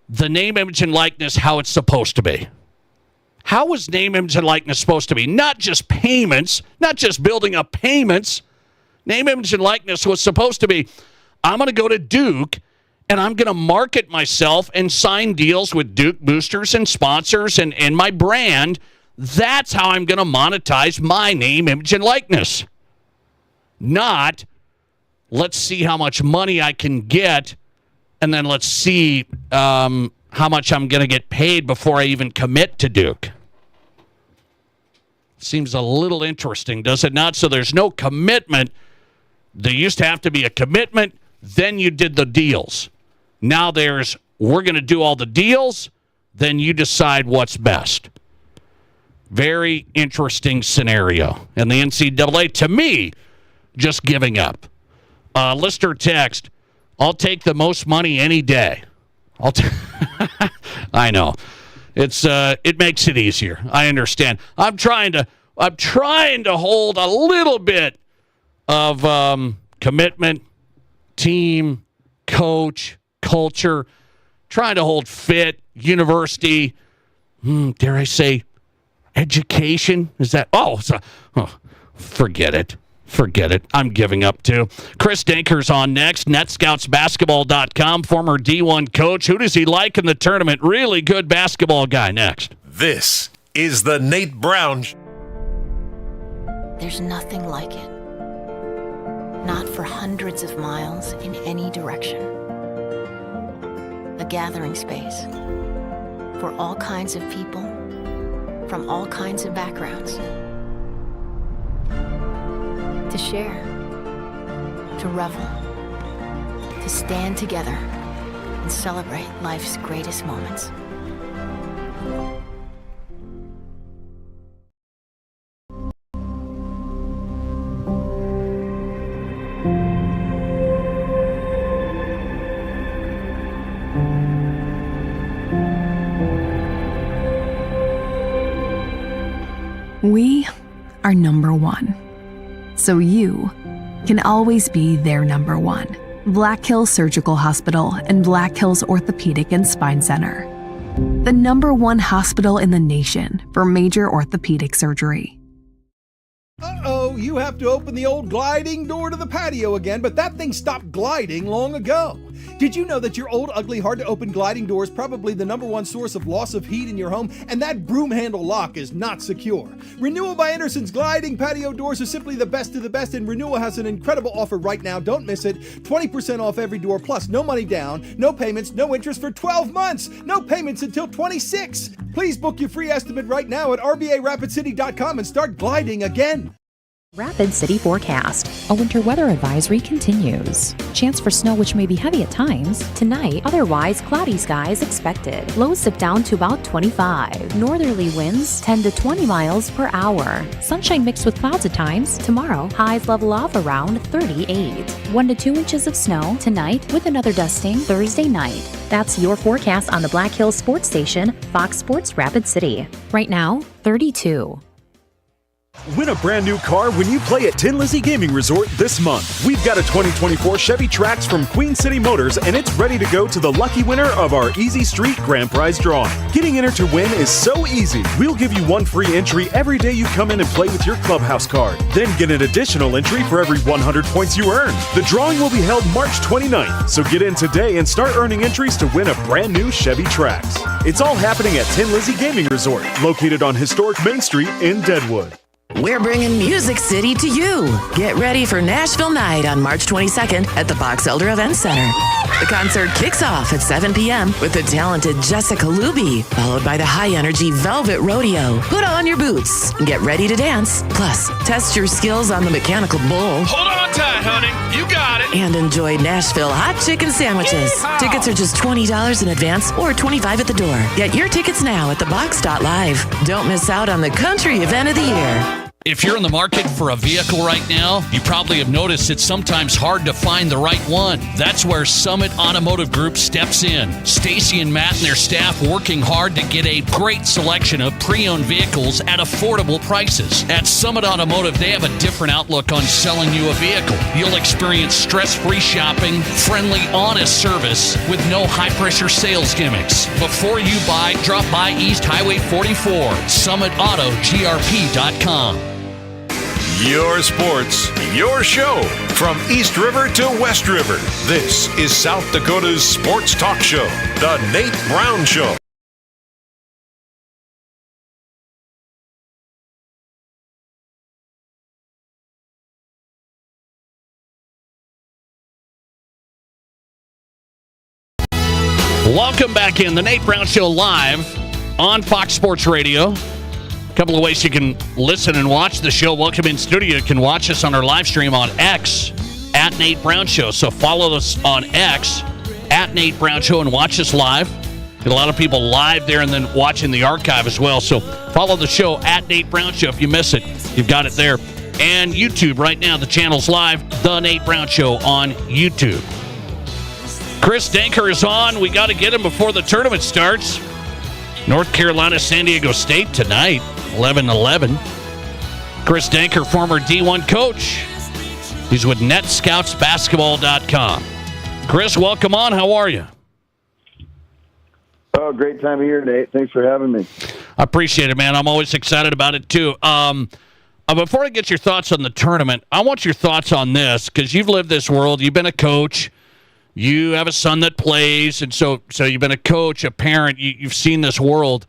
the name, image, and likeness how it's supposed to be. How was name, image, and likeness supposed to be? Not just payments, not just building up payments. Name, image, and likeness was supposed to be, I'm going to go to Duke, and I'm going to market myself and sign deals with Duke boosters and sponsors and my brand. That's how I'm going to monetize my name, image, and likeness. Not, let's see how much money I can get, and then let's see how much I'm going to get paid before I even commit to Duke. Seems a little interesting, does it not? So there's no commitment. There used to have to be a commitment, then you did the deals. Now there's, we're going to do all the deals, then you decide what's best. Very interesting scenario. And the NCAA, to me, just giving up. Lister text, I'll take the most money any day. I know. It makes it easier. I understand. I'm trying to hold a little bit of commitment, team, coach, culture, trying to hold fit, university, dare I say, education. Is that, forget it. Forget it. I'm giving up too. Chris Danker's on next. NetScoutsBasketball.com, former D1 coach. Who does he like in the tournament? Really good basketball guy next. This is the Nate Brown. There's nothing like it. Not for hundreds of miles in any direction. A gathering space for all kinds of people from all kinds of backgrounds. To share, to revel, to stand together and celebrate life's greatest moments. We are number one. So you can always be their number one. Black Hills Surgical Hospital and Black Hills Orthopedic and Spine Center. The number one hospital in the nation for major orthopedic surgery. Uh-oh, you have to open the old gliding door to the patio again, but that thing stopped gliding long ago. Did you know that your old, ugly, hard-to-open gliding door is probably the number one source of loss of heat in your home, and that broom handle lock is not secure? Renewal by Anderson's gliding patio doors are simply the best of the best, and Renewal has an incredible offer right now. Don't miss it. 20% off every door, plus no money down, no payments, no interest for 12 months. No payments until 26. Please book your free estimate right now at RBARapidCity.com and start gliding again. Rapid City forecast. A winter weather advisory continues. Chance for snow which may be heavy at times. Tonight, otherwise cloudy skies expected. Lows dip down to about 25. Northerly winds 10 to 20 miles per hour. Sunshine mixed with clouds at times. Tomorrow, highs level off around 38. 1 to 2 inches of snow tonight with another dusting Thursday night. That's your forecast on the Black Hills Sports Station, Fox Sports Rapid City. Right now, 32. Win a brand new car when you play at Tin Lizzy Gaming Resort this month. We've got a 2024 Chevy Trax from Queen City Motors, and it's ready to go to the lucky winner of our Easy Street Grand Prize drawing. Getting entered to win is so easy. We'll give you one free entry every day you come in and play with your clubhouse card. Then get an additional entry for every 100 points you earn. The drawing will be held March 29th, so get in today and start earning entries to win a brand new Chevy Trax. It's all happening at Tin Lizzy Gaming Resort, located on historic Main Street in Deadwood. We're bringing Music City to you. Get ready for Nashville Night on March 22nd at the Box Elder Event Center. The concert kicks off at 7 p.m. with the talented Jessica Luby, followed by the high-energy Velvet Rodeo. Put on your boots and get ready to dance. Plus, test your skills on the mechanical bull. Hold on tight, honey. You got it. And enjoy Nashville hot chicken sandwiches. Yeehaw! Tickets are just $20 in advance or $25 at the door. Get your tickets now at thebox.live. Don't miss out on the country event of the year. If you're in the market for a vehicle right now, you probably have noticed it's sometimes hard to find the right one. That's where Summit Automotive Group steps in. Stacy and Matt and their staff working hard to get a great selection of pre-owned vehicles at affordable prices. At Summit Automotive, they have a different outlook on selling you a vehicle. You'll experience stress-free shopping, friendly, honest service with no high-pressure sales gimmicks. Before you buy, drop by East Highway 44, SummitAutoGRP.com. Your sports, your show. From East River to West River, this is South Dakota's sports talk show, The Nate Brown Show. Welcome back in, The Nate Brown Show live on Fox Sports Radio. Couple of ways you can listen and watch the show. Welcome in studio. You can watch us on our live stream on X at Nate Brown Show. So follow us on X at Nate Brown Show and watch us live. Get a lot of people live there and then watching the archive as well. So follow the show at Nate Brown Show. If you miss it, you've got it there. And YouTube right now, the channel's live, The Nate Brown Show on YouTube. Chris Danker is on. We got to get him before the tournament starts. North Carolina, San Diego State tonight. 11-11. Chris Danker, former D1 coach. He's with NetScoutsBasketball.com. Chris, welcome on. How are you? Oh, great time of year, Nate. Thanks for having me. I appreciate it, man. I'm always excited about it, too. Before I get your thoughts on the tournament, I want your thoughts on this, because you've lived this world. You've been a coach. You have a son that plays, and so you've been a coach, a parent. You've seen this world.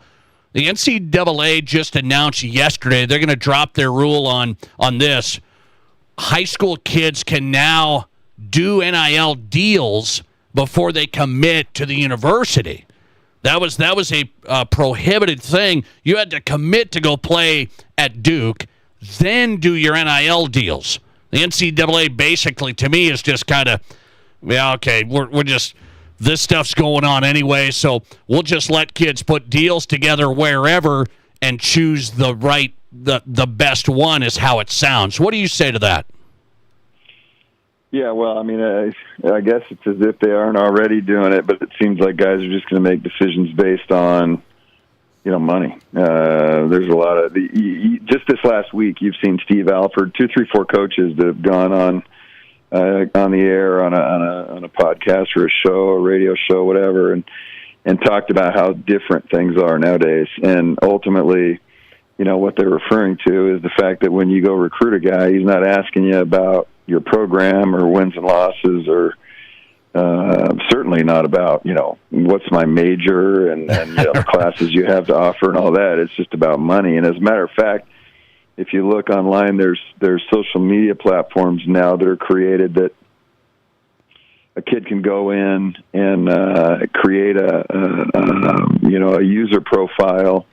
The NCAA just announced yesterday they're going to drop their rule on this. High school kids can now do NIL deals before they commit to the university. That was a prohibited thing. You had to commit to go play at Duke, then do your NIL deals. The NCAA basically, to me, is just kind of, yeah, okay, we're just, this stuff's going on anyway, so we'll just let kids put deals together wherever and choose the best one is how it sounds. What do you say to that? Yeah, well, I mean, I guess it's as if they aren't already doing it, but it seems like guys are just going to make decisions based on, money. There's a lot of just this last week, you've seen Steve Alford, 2, 3, 4 coaches that have gone on the air on a podcast or a show, a radio show, whatever, and talked about how different things are nowadays. And ultimately, what they're referring to is the fact that when you go recruit a guy, he's not asking you about your program or wins and losses, or certainly not about, what's my major and the classes you have to offer and all that. It's just about money. And as a matter of fact, if you look online, there's social media platforms now that are created that a kid can go in and create a user profile.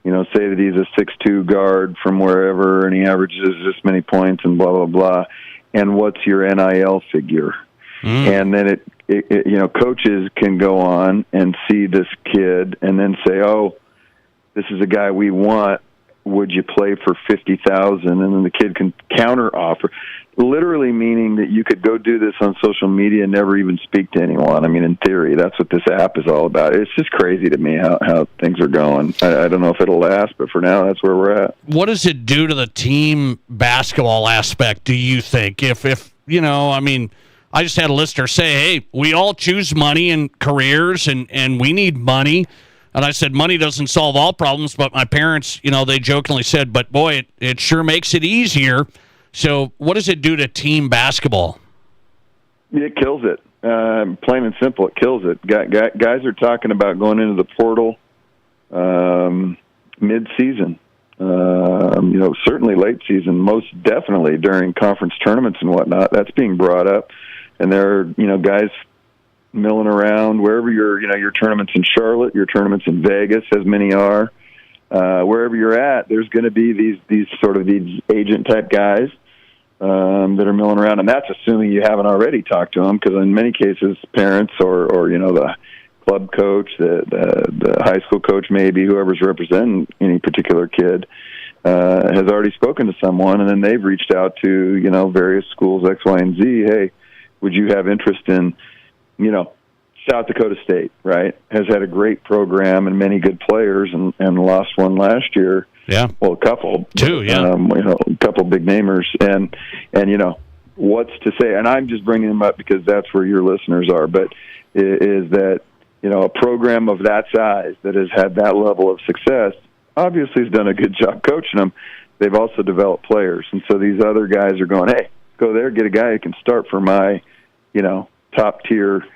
Say that he's a 6'2" guard from wherever, and he averages this many points, and blah blah blah. And what's your NIL figure? And then coaches can go on and see this kid, and then say, "Oh, this is a guy we want. Would you play for $50,000?" And then the kid can counter offer, literally meaning that you could go do this on social media and never even speak to anyone. I mean, in theory, that's what this app is all about. It's just crazy to me how things are going. I don't know if it'll last, but for now, that's where we're at. What does it do to the team basketball aspect, do you think? If I just had a listener say, hey, we all choose money and careers, and we need money. And I said, money doesn't solve all problems, but my parents, they jokingly said, but boy, it sure makes it easier. So what does it do to team basketball? It kills it. Plain and simple, it kills it. Guys are talking about going into the portal mid-season. Certainly late season, most definitely during conference tournaments and whatnot. That's being brought up. And there are, guys milling around wherever your tournaments in Charlotte, your tournaments in Vegas, as many are, wherever you're at, there's going to be these agent type guys that are milling around, and that's assuming you haven't already talked to them, because in many cases, parents or the club coach, the high school coach, maybe whoever's representing any particular kid, has already spoken to someone, and then they've reached out to, various schools, X, Y, and Z. Hey, would you have interest in, South Dakota State, right, has had a great program and many good players and lost one last year. Yeah. Well, a couple. Two, yeah. A couple big namers. And what's to say, and I'm just bringing them up because that's where your listeners are, but is that, a program of that size that has had that level of success obviously has done a good job coaching them. They've also developed players. And so these other guys are going, hey, go there, get a guy who can start for my, top-tier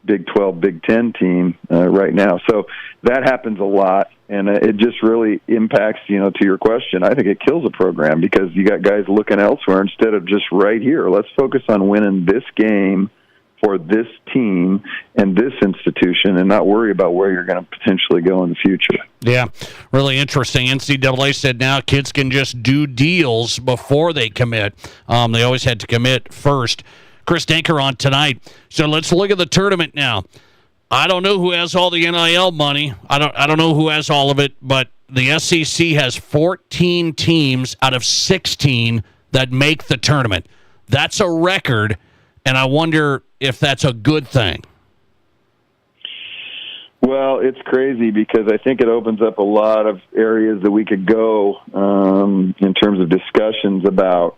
Big 12, Big 10 team right now. So that happens a lot, and it just really impacts, to your question. I think it kills a program because you got guys looking elsewhere instead of just right here. Let's focus on winning this game for this team and this institution and not worry about where you're going to potentially go in the future. Yeah, really interesting. NCAA said now kids can just do deals before they commit. They always had to commit first. Chris Denker on tonight. So let's look at the tournament now. I don't know who has all the NIL money. I don't know who has all of it, but the SEC has 14 teams out of 16 that make the tournament. That's a record, and I wonder if that's a good thing. Well, it's crazy because I think it opens up a lot of areas that we could go in terms of discussions about,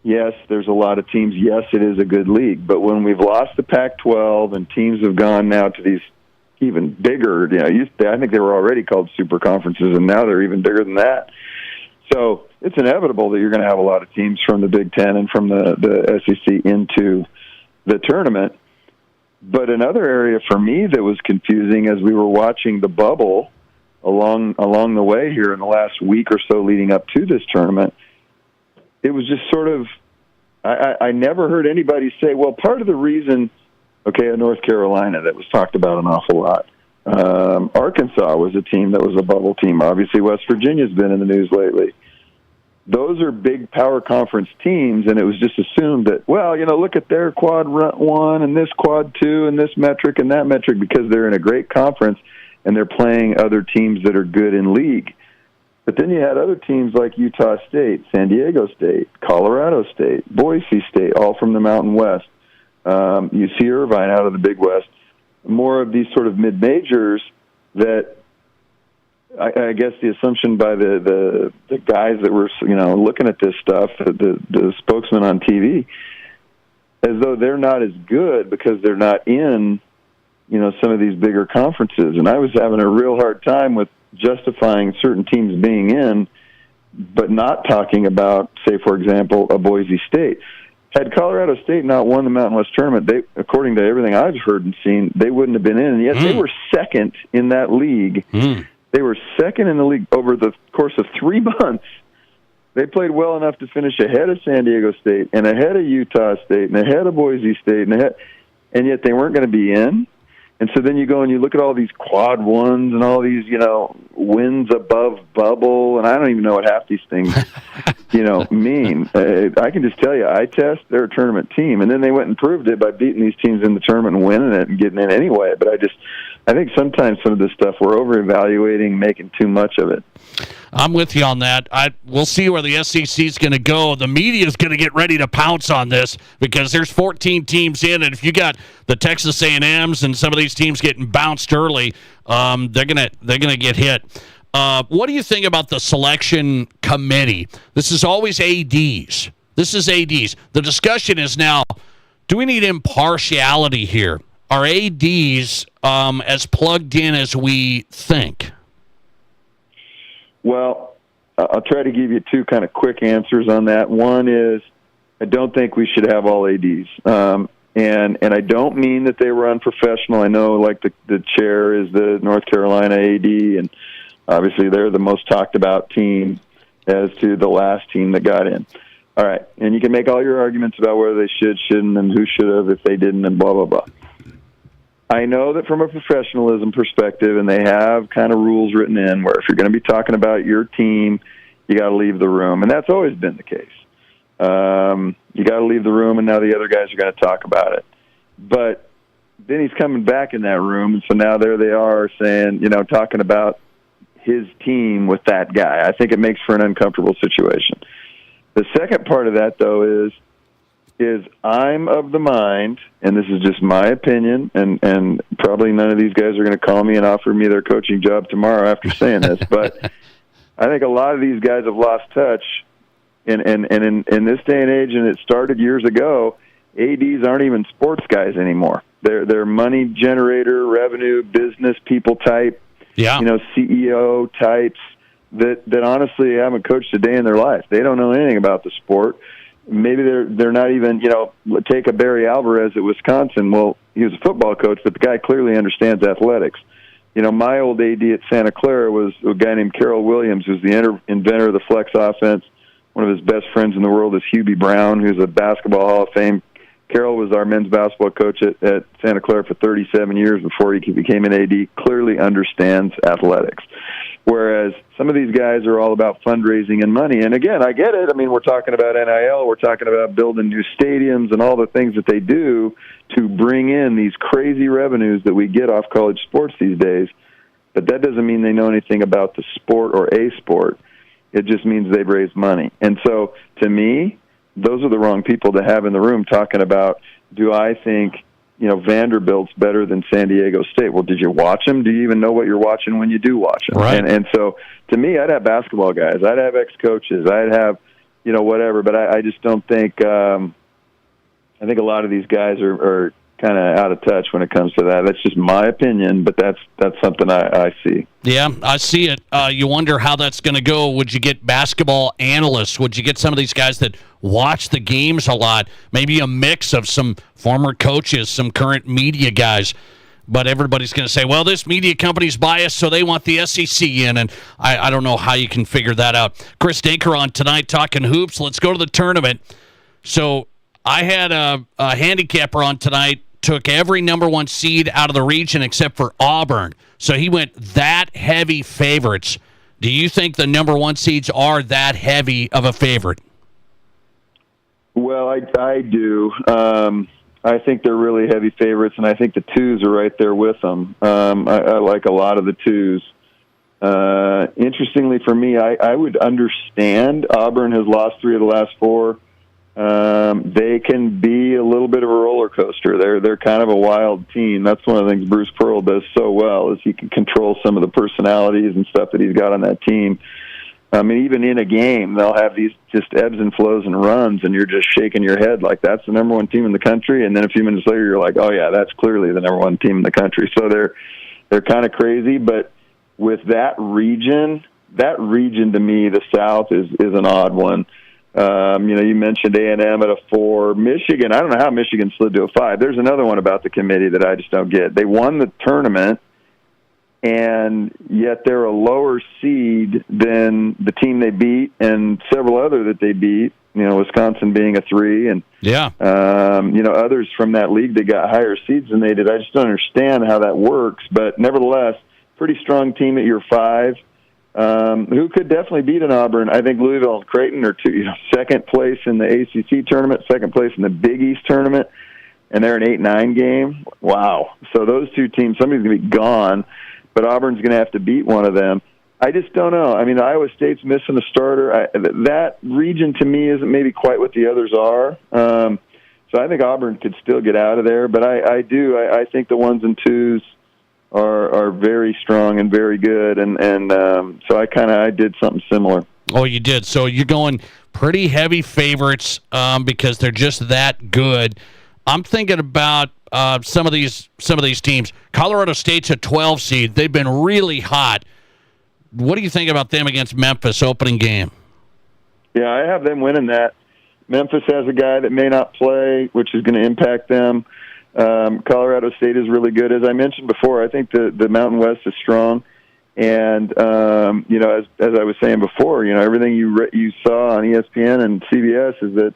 yes, there's a lot of teams. Yes, it is a good league. But when we've lost the Pac-12 and teams have gone now to these even bigger, I think they were already called super conferences, and now they're even bigger than that. So it's inevitable that you're going to have a lot of teams from the Big Ten and from the SEC into the tournament. But another area for me that was confusing as we were watching the bubble along the way here in the last week or so leading up to this tournament, it was just sort of, I never heard anybody say, well, part of the reason, North Carolina, that was talked about an awful lot. Arkansas was a team that was a bubble team. Obviously, West Virginia's been in the news lately. Those are big power conference teams, and it was just assumed that, well, look at their quad 1 and this quad 2 and this metric and that metric because they're in a great conference and they're playing other teams that are good in league. But then you had other teams like Utah State, San Diego State, Colorado State, Boise State, all from the Mountain West. UC Irvine out of the Big West. More of these sort of mid-majors that I guess the assumption by the guys that were looking at this stuff, the spokesman on TV, as though they're not as good because they're not in some of these bigger conferences. And I was having a real hard time with justifying certain teams being in, but not talking about, say, for example, a Boise State. Had Colorado State not won the Mountain West tournament, they, according to everything I've heard and seen, they wouldn't have been in. And yet they were second in that league. They were second in the league over the course of 3 months. They played well enough to finish ahead of San Diego State and ahead of Utah State and ahead of Boise State, and yet they weren't going to be in. And so then you go and you look at all these quad 1s and all these, wins above bubble, and I don't even know what half these things, mean. I can just tell you, they're a tournament team, and then they went and proved it by beating these teams in the tournament and winning it and getting in anyway. But I think sometimes some of this stuff we're over-evaluating, making too much of it. I'm with you on that. We'll see where the SEC is going to go. The media is going to get ready to pounce on this because there's 14 teams in, and if you got the Texas A&Ms and some of these teams getting bounced early, they're gonna get hit. What do you think about the selection committee? This is always ADs. The discussion is now, do we need impartiality here? Are ADs as plugged in as we think? Well, I'll try to give you two kind of quick answers on that. One is I don't think we should have all ADs. And I don't mean that they were unprofessional. I know, like, the chair is the North Carolina AD, and obviously they're the most talked about team as to the last team that got in. All right, and you can make all your arguments about whether they shouldn't, and who should have if they didn't, and blah, blah, blah. I know that from a professionalism perspective, and they have kind of rules written in where if you're going to be talking about your team, you got to leave the room, and that's always been the case. You got to leave the room, and now the other guys are going to talk about it. But then he's coming back in that room, and so now there they are saying, talking about his team with that guy. I think it makes for an uncomfortable situation. The second part of that, though, is I'm of the mind, and this is just my opinion, and probably none of these guys are going to call me and offer me their coaching job tomorrow after saying this, but I think a lot of these guys have lost touch. And in this day and age, and it started years ago, ADs aren't even sports guys anymore. They're money generator, revenue, business people type, CEO types that honestly haven't coached a day in their life. They don't know anything about the sport. Maybe they're not even, take a Barry Alvarez at Wisconsin. Well, he was a football coach, but the guy clearly understands athletics. My old AD at Santa Clara was a guy named Carroll Williams, who's the inventor of the flex offense. One of his best friends in the world is Hubie Brown, who's a basketball Hall of Fame. Carroll was our men's basketball coach at Santa Clara for 37 years before he became an AD, clearly understands athletics. Whereas some of these guys are all about fundraising and money. And again, I get it. I mean, we're talking about NIL. We're talking about building new stadiums and all the things that they do to bring in these crazy revenues that we get off college sports these days. But that doesn't mean they know anything about the sport or a sport. It just means they've raised money. And so, to me, those are the wrong people to have in the room talking about, do I think, Vanderbilt's better than San Diego State? Well, did you watch them? Do you even know what you're watching when you do watch them? Right. And so, to me, I'd have basketball guys. I'd have ex-coaches. I'd have, whatever. But I just don't think I think a lot of these guys are kind of out of touch when it comes to that. That's just my opinion, but that's something I see. Yeah, I see it. You wonder how that's going to go. Would you get basketball analysts? Would you get some of these guys that watch the games a lot? Maybe a mix of some former coaches, some current media guys. But everybody's going to say, well, this media company's biased, so they want the SEC in. And I don't know how you can figure that out. Chris Daker on tonight talking hoops. Let's go to the tournament. So I had a handicapper on tonight, took every number one seed out of the region except for Auburn. So he went that heavy favorites. Do you think the number one seeds are that heavy of a favorite? Well, I do. I think they're really heavy favorites, and I think the twos are right there with them. I like a lot of the twos. Interestingly for me, I would understand Auburn has lost 3 of the last 4. They can be a little bit of a roller coaster. They're kind of a wild team. That's one of the things Bruce Pearl does so well, is he can control some of the personalities and stuff that he's got on that team. I mean, even in a game, they'll have these just ebbs and flows and runs, and you're just shaking your head like that's the number one team in the country. And then a few minutes later, you're like, oh yeah, that's clearly the number one team in the country. So they're kind of crazy. But with that region to me, the South is an odd one. You mentioned A&M at a 4. Michigan, I don't know how Michigan slid to a 5. There's another one about the committee that I just don't get. They won the tournament, and yet they're a lower seed than the team they beat and several other that they beat, Wisconsin being a 3. And, others from that league that got higher seeds than they did. I just don't understand how that works. But nevertheless, pretty strong team at your 5. Who could definitely beat an Auburn. I think Louisville and Creighton are second place in the ACC tournament, second place in the Big East tournament, and they're an 8-9 game. Wow. So those two teams, somebody's going to be gone, but Auburn's going to have to beat one of them. I just don't know. I mean, Iowa State's missing a starter. That region to me isn't maybe quite what the others are. So I think Auburn could still get out of there, but I think the 1s and 2s are very strong and very good, and so I did something similar. Oh, you did. So you're going pretty heavy favorites because they're just that good. I'm thinking about some of these teams. Colorado State's a 12 seed. They've been really hot. What do you think about them against Memphis opening game? Yeah, I have them winning that. Memphis has a guy that may not play, which is going to impact them. Colorado State is really good. As I mentioned before, I think the Mountain West is strong. And, as I was saying before, everything you saw on ESPN and CBS is that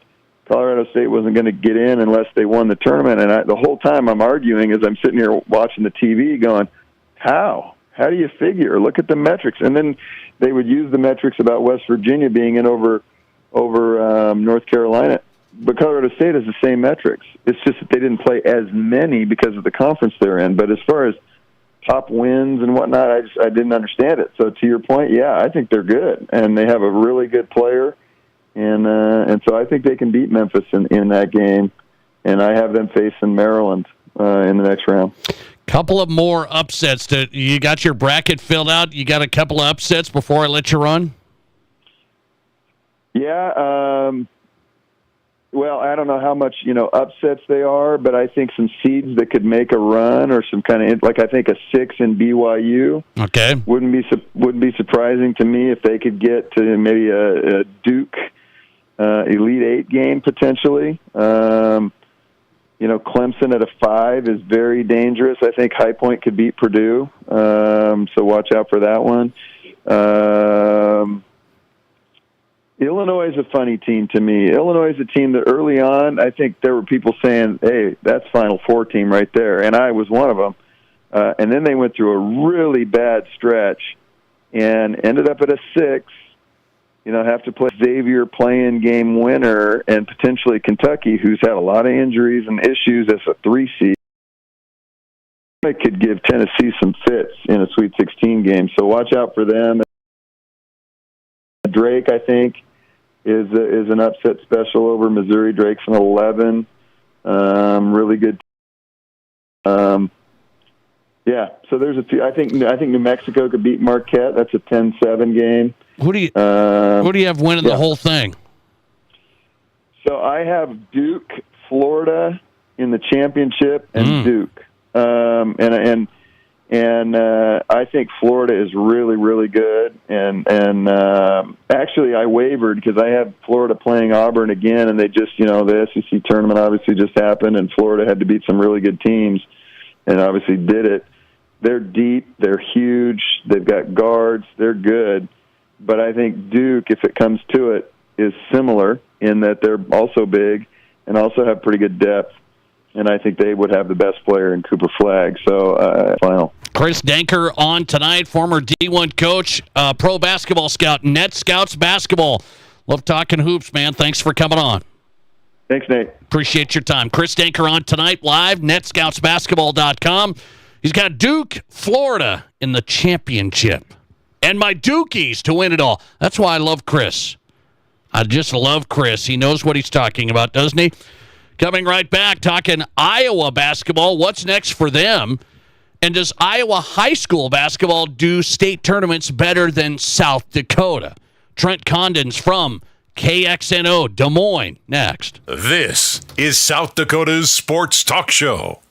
Colorado State wasn't going to get in unless they won the tournament. And the whole time I'm arguing as I'm sitting here watching the TV going, how? How do you figure? Look at the metrics. And then they would use the metrics about West Virginia being in over North Carolina. But Colorado State has the same metrics. It's just that they didn't play as many because of the conference they're in. But as far as top wins and whatnot. I didn't understand it. So to your point, yeah, I think they're good, and they have a really good player, and so I think they can beat Memphis in that game, and I have them facing Maryland in the next round. Couple of more upsets. You got your bracket filled out? You got a couple of upsets before I let you run? Yeah, well, I don't know how much, upsets they are, but I think some seeds that could make a run, or some kind of, like I think a 6 in BYU. Okay. Wouldn't be surprising to me if they could get to maybe a Duke Elite 8 game potentially. Clemson at a 5 is very dangerous. I think High Point could beat Purdue, so watch out for that one. Illinois is a funny team to me. Illinois is a team that early on, I think there were people saying, hey, that's Final Four team right there, and I was one of them. And then they went through a really bad stretch and ended up at a 6, have to play Xavier play-in game winner and potentially Kentucky, who's had a lot of injuries and issues as a 3 seed. It could give Tennessee some fits in a Sweet 16 game, so watch out for them. Drake, I think, is an upset special over Missouri. Drake's an 11. Really good. Yeah, so there's a few. I think New Mexico could beat Marquette. That's a 10-7 game. Who do you have winning the whole thing? So I have Duke, Florida in the championship, and Duke. And I think Florida is really, really good. And actually, I wavered because I had Florida playing Auburn again, and they just, the SEC tournament obviously just happened, and Florida had to beat some really good teams, and obviously did it. They're deep, they're huge, they've got guards, they're good. But I think Duke, if it comes to it, is similar in that they're also big and also have pretty good depth. And I think they would have the best player in Cooper Flagg. So, final. Chris Denker on tonight, former D1 coach, pro basketball scout, Net Scouts Basketball. Love talking hoops, man. Thanks for coming on. Thanks, Nate. Appreciate your time. Chris Denker on tonight, live, netscoutsbasketball.com. He's got Duke, Florida in the championship. And my Dukies to win it all. That's why I love Chris. I just love Chris. He knows what he's talking about, doesn't he? Coming right back, talking Iowa basketball. What's next for them? And does Iowa high school basketball do state tournaments better than South Dakota? Trent Condon's from KXNO Des Moines. Next. This is South Dakota's Sports Talk Show.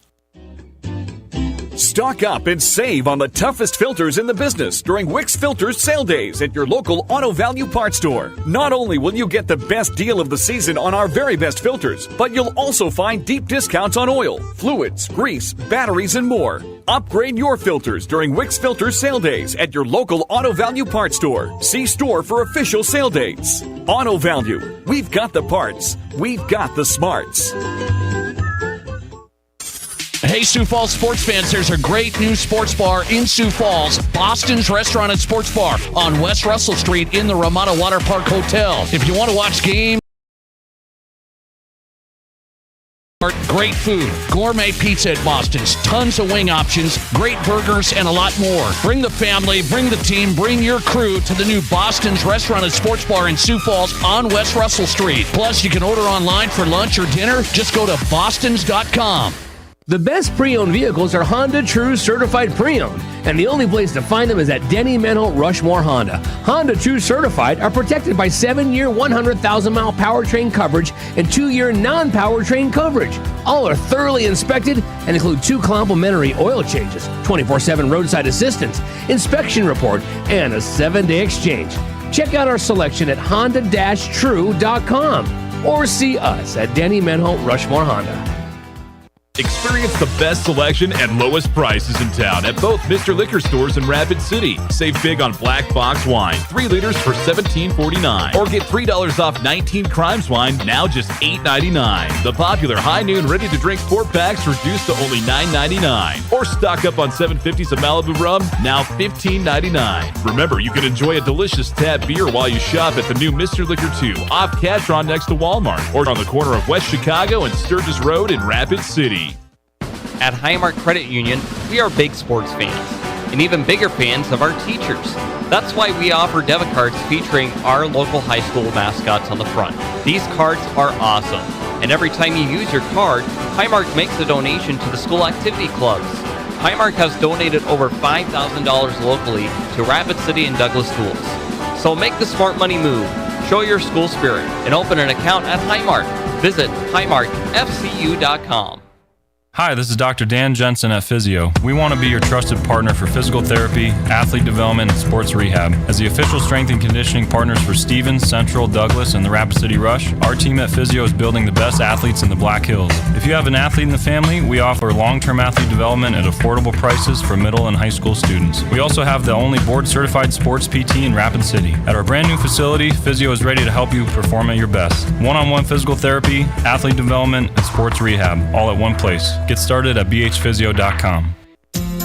Stock up and save on the toughest filters in the business during Wix Filters sale days at your local Auto Value Parts store. Not only will you get the best deal of the season on our very best filters, but you'll also find deep discounts on oil, fluids, grease, batteries, and more. Upgrade your filters during Wix Filters sale days at your local Auto Value Parts store. See store for official sale dates. Auto Value. We've got the parts. We've got the smarts. Hey, Sioux Falls sports fans, there's a great new sports bar in Sioux Falls, Boston's Restaurant and Sports Bar on West Russell Street in the Ramada Water Park Hotel. If you want to watch games, great food, gourmet pizza at Boston's, tons of wing options, great burgers, and a lot more. Bring the family, bring the team, bring your crew to the new Boston's Restaurant and Sports Bar in Sioux Falls on West Russell Street. Plus, you can order online for lunch or dinner. Just go to bostons.com. The best pre-owned vehicles are Honda True Certified Pre-Owned, and the only place to find them is at Denny Menholt Rushmore Honda. Honda True Certified are protected by 7-year, 100,000-mile powertrain coverage and 2-year non-powertrain coverage. All are thoroughly inspected and include 2 complimentary oil changes, 24/7 roadside assistance, inspection report, and a 7-day exchange. Check out our selection at honda-true.com or see us at Denny Menholt Rushmore Honda. Experience the best selection and lowest prices in town at both Mr. Liquor stores in Rapid City. Save big on Black Box wine, 3 liters for $17.49. Or get $3 off 19 Crimes wine, now just $8.99. The popular High Noon ready-to-drink 4-packs reduced to only $9.99. Or stock up on 750s of Malibu rum, now $15.99. Remember, you can enjoy a delicious tap beer while you shop at the new Mr. Liquor 2 off Catron next to Walmart, or on the corner of West Chicago and Sturgis Road in Rapid City. At Highmark Credit Union, we are big sports fans, and even bigger fans of our teachers. That's why we offer debit cards featuring our local high school mascots on the front. These cards are awesome, and every time you use your card, Highmark makes a donation to the school activity clubs. Highmark has donated over $5,000 locally to Rapid City and Douglas schools. So make the smart money move, show your school spirit, and open an account at Highmark. Visit highmarkfcu.com. Hi, this is Dr. Dan Jensen at Physio. We want to be your trusted partner for physical therapy, athlete development, and sports rehab. As the official strength and conditioning partners for Stevens, Central, Douglas, and the Rapid City Rush, our team at Physio is building the best athletes in the Black Hills. If you have an athlete in the family, we offer long-term athlete development at affordable prices for middle and high school students. We also have the only board-certified sports PT in Rapid City. At our brand new facility, Physio is ready to help you perform at your best. One-on-one physical therapy, athlete development, and sports rehab, all at one place. Get started at bhphysio.com.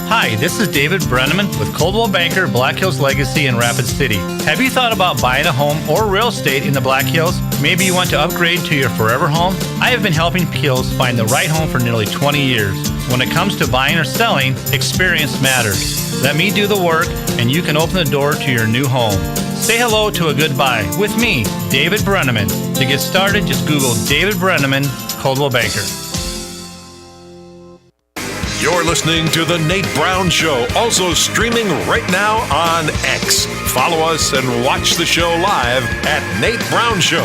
Hi, this is David Brenneman with Coldwell Banker Black Hills Legacy in Rapid City. Have you thought about buying a home or real estate in the Black Hills? Maybe you want to upgrade to your forever home? I have been helping Hills find the right home for nearly 20 years. When it comes to buying or selling, experience matters. Let me do the work and you can open the door to your new home. Say hello to a goodbye with me, David Brenneman. To get started, just Google David Brenneman, Coldwell Banker. You're listening to The Nate Brown Show, also streaming right now on X. Follow us and watch the show live at Nate Brown Show.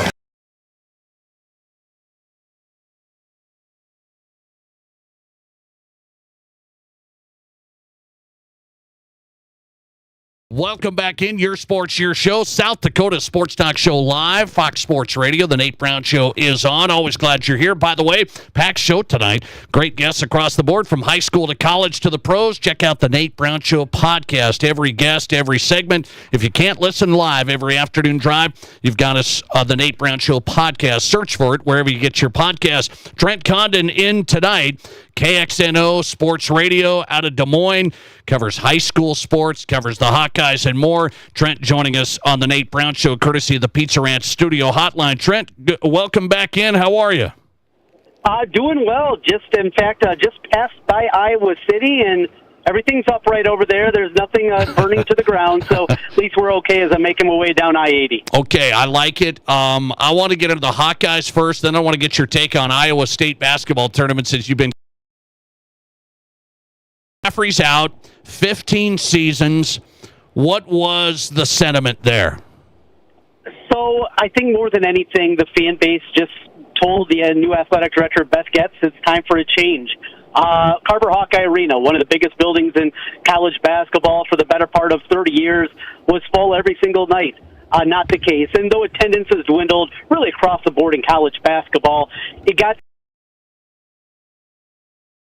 Welcome back in Your Sports, Your Show. South Dakota Sports Talk Show live. Fox Sports Radio. The Nate Brown Show is on. Always glad you're here. By the way, packed show tonight. Great guests across the board from high school to college to the pros. Check out the Nate Brown Show podcast. Every guest, every segment. If you can't listen live every afternoon drive, you've got us the Nate Brown Show podcast. Search for it wherever you get your podcast. Trent Condon in tonight. KXNO Sports Radio out of Des Moines. Covers high school sports, covers the Hawkeyes and more. Trent joining us on the Nate Brown Show, courtesy of the Pizza Ranch Studio Hotline. Trent, welcome back in. How are you? Doing well. Just passed by Iowa City, and everything's up right over there. There's nothing burning to the ground, so at least we're okay as I'm making my way down I-80. Okay, I like it. I want to get into the Hawkeyes first, then I want to get your take on Iowa State basketball tournament since you've been Jeffrey's out, 15 seasons. What was the sentiment there? So I think more than anything, the fan base just told the new athletic director, Beth Getz, it's time for a change. Carver Hawkeye Arena, one of the biggest buildings in college basketball for the better part of 30 years, was full every single night. Not the case. And though attendance has dwindled really across the board in college basketball, it got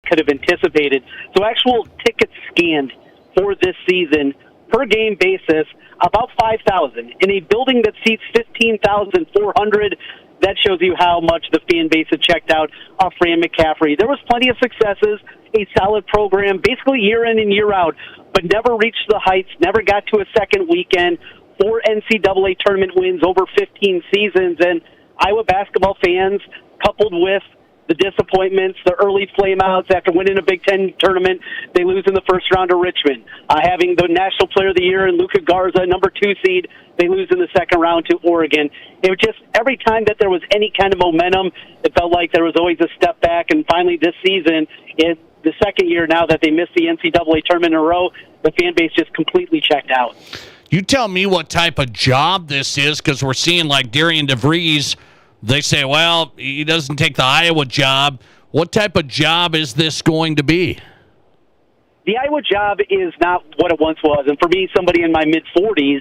could have anticipated. So actual tickets scanned for this season, per game basis, about 5,000. In a building that seats 15,400, that shows you how much the fan base had checked out Fran McCaffrey. There was plenty of successes, a solid program, basically year in and year out, but never reached the heights, never got to a second weekend, 4 NCAA tournament wins over 15 seasons, and Iowa basketball fans, coupled with the disappointments, the early flameouts after winning a Big Ten tournament, they lose in the first round to Richmond. Having the National Player of the Year in Luka Garza, number 2 seed, they lose in the second round to Oregon. It was just every time that there was any kind of momentum, it felt like there was always a step back. And finally this season, the second year now that they missed the NCAA tournament in a row, the fan base just completely checked out. You tell me what type of job this is, because we're seeing like Darian DeVries. They say, well, he doesn't take the Iowa job. What type of job is this going to be? The Iowa job is not what it once was. And for me, somebody in my mid-40s,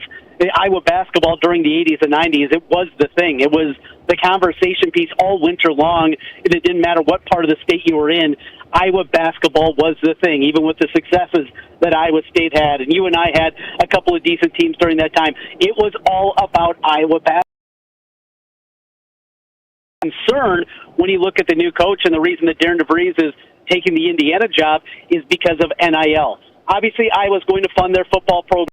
Iowa basketball during the 80s and 90s, it was the thing. It was the conversation piece all winter long, and it didn't matter what part of the state you were in. Iowa basketball was the thing, even with the successes that Iowa State had. And you and I had a couple of decent teams during that time. It was all about Iowa basketball. Concern when you look at the new coach, and the reason that Darren DeVries is taking the Indiana job is because of NIL. Obviously, Iowa's going to fund their football program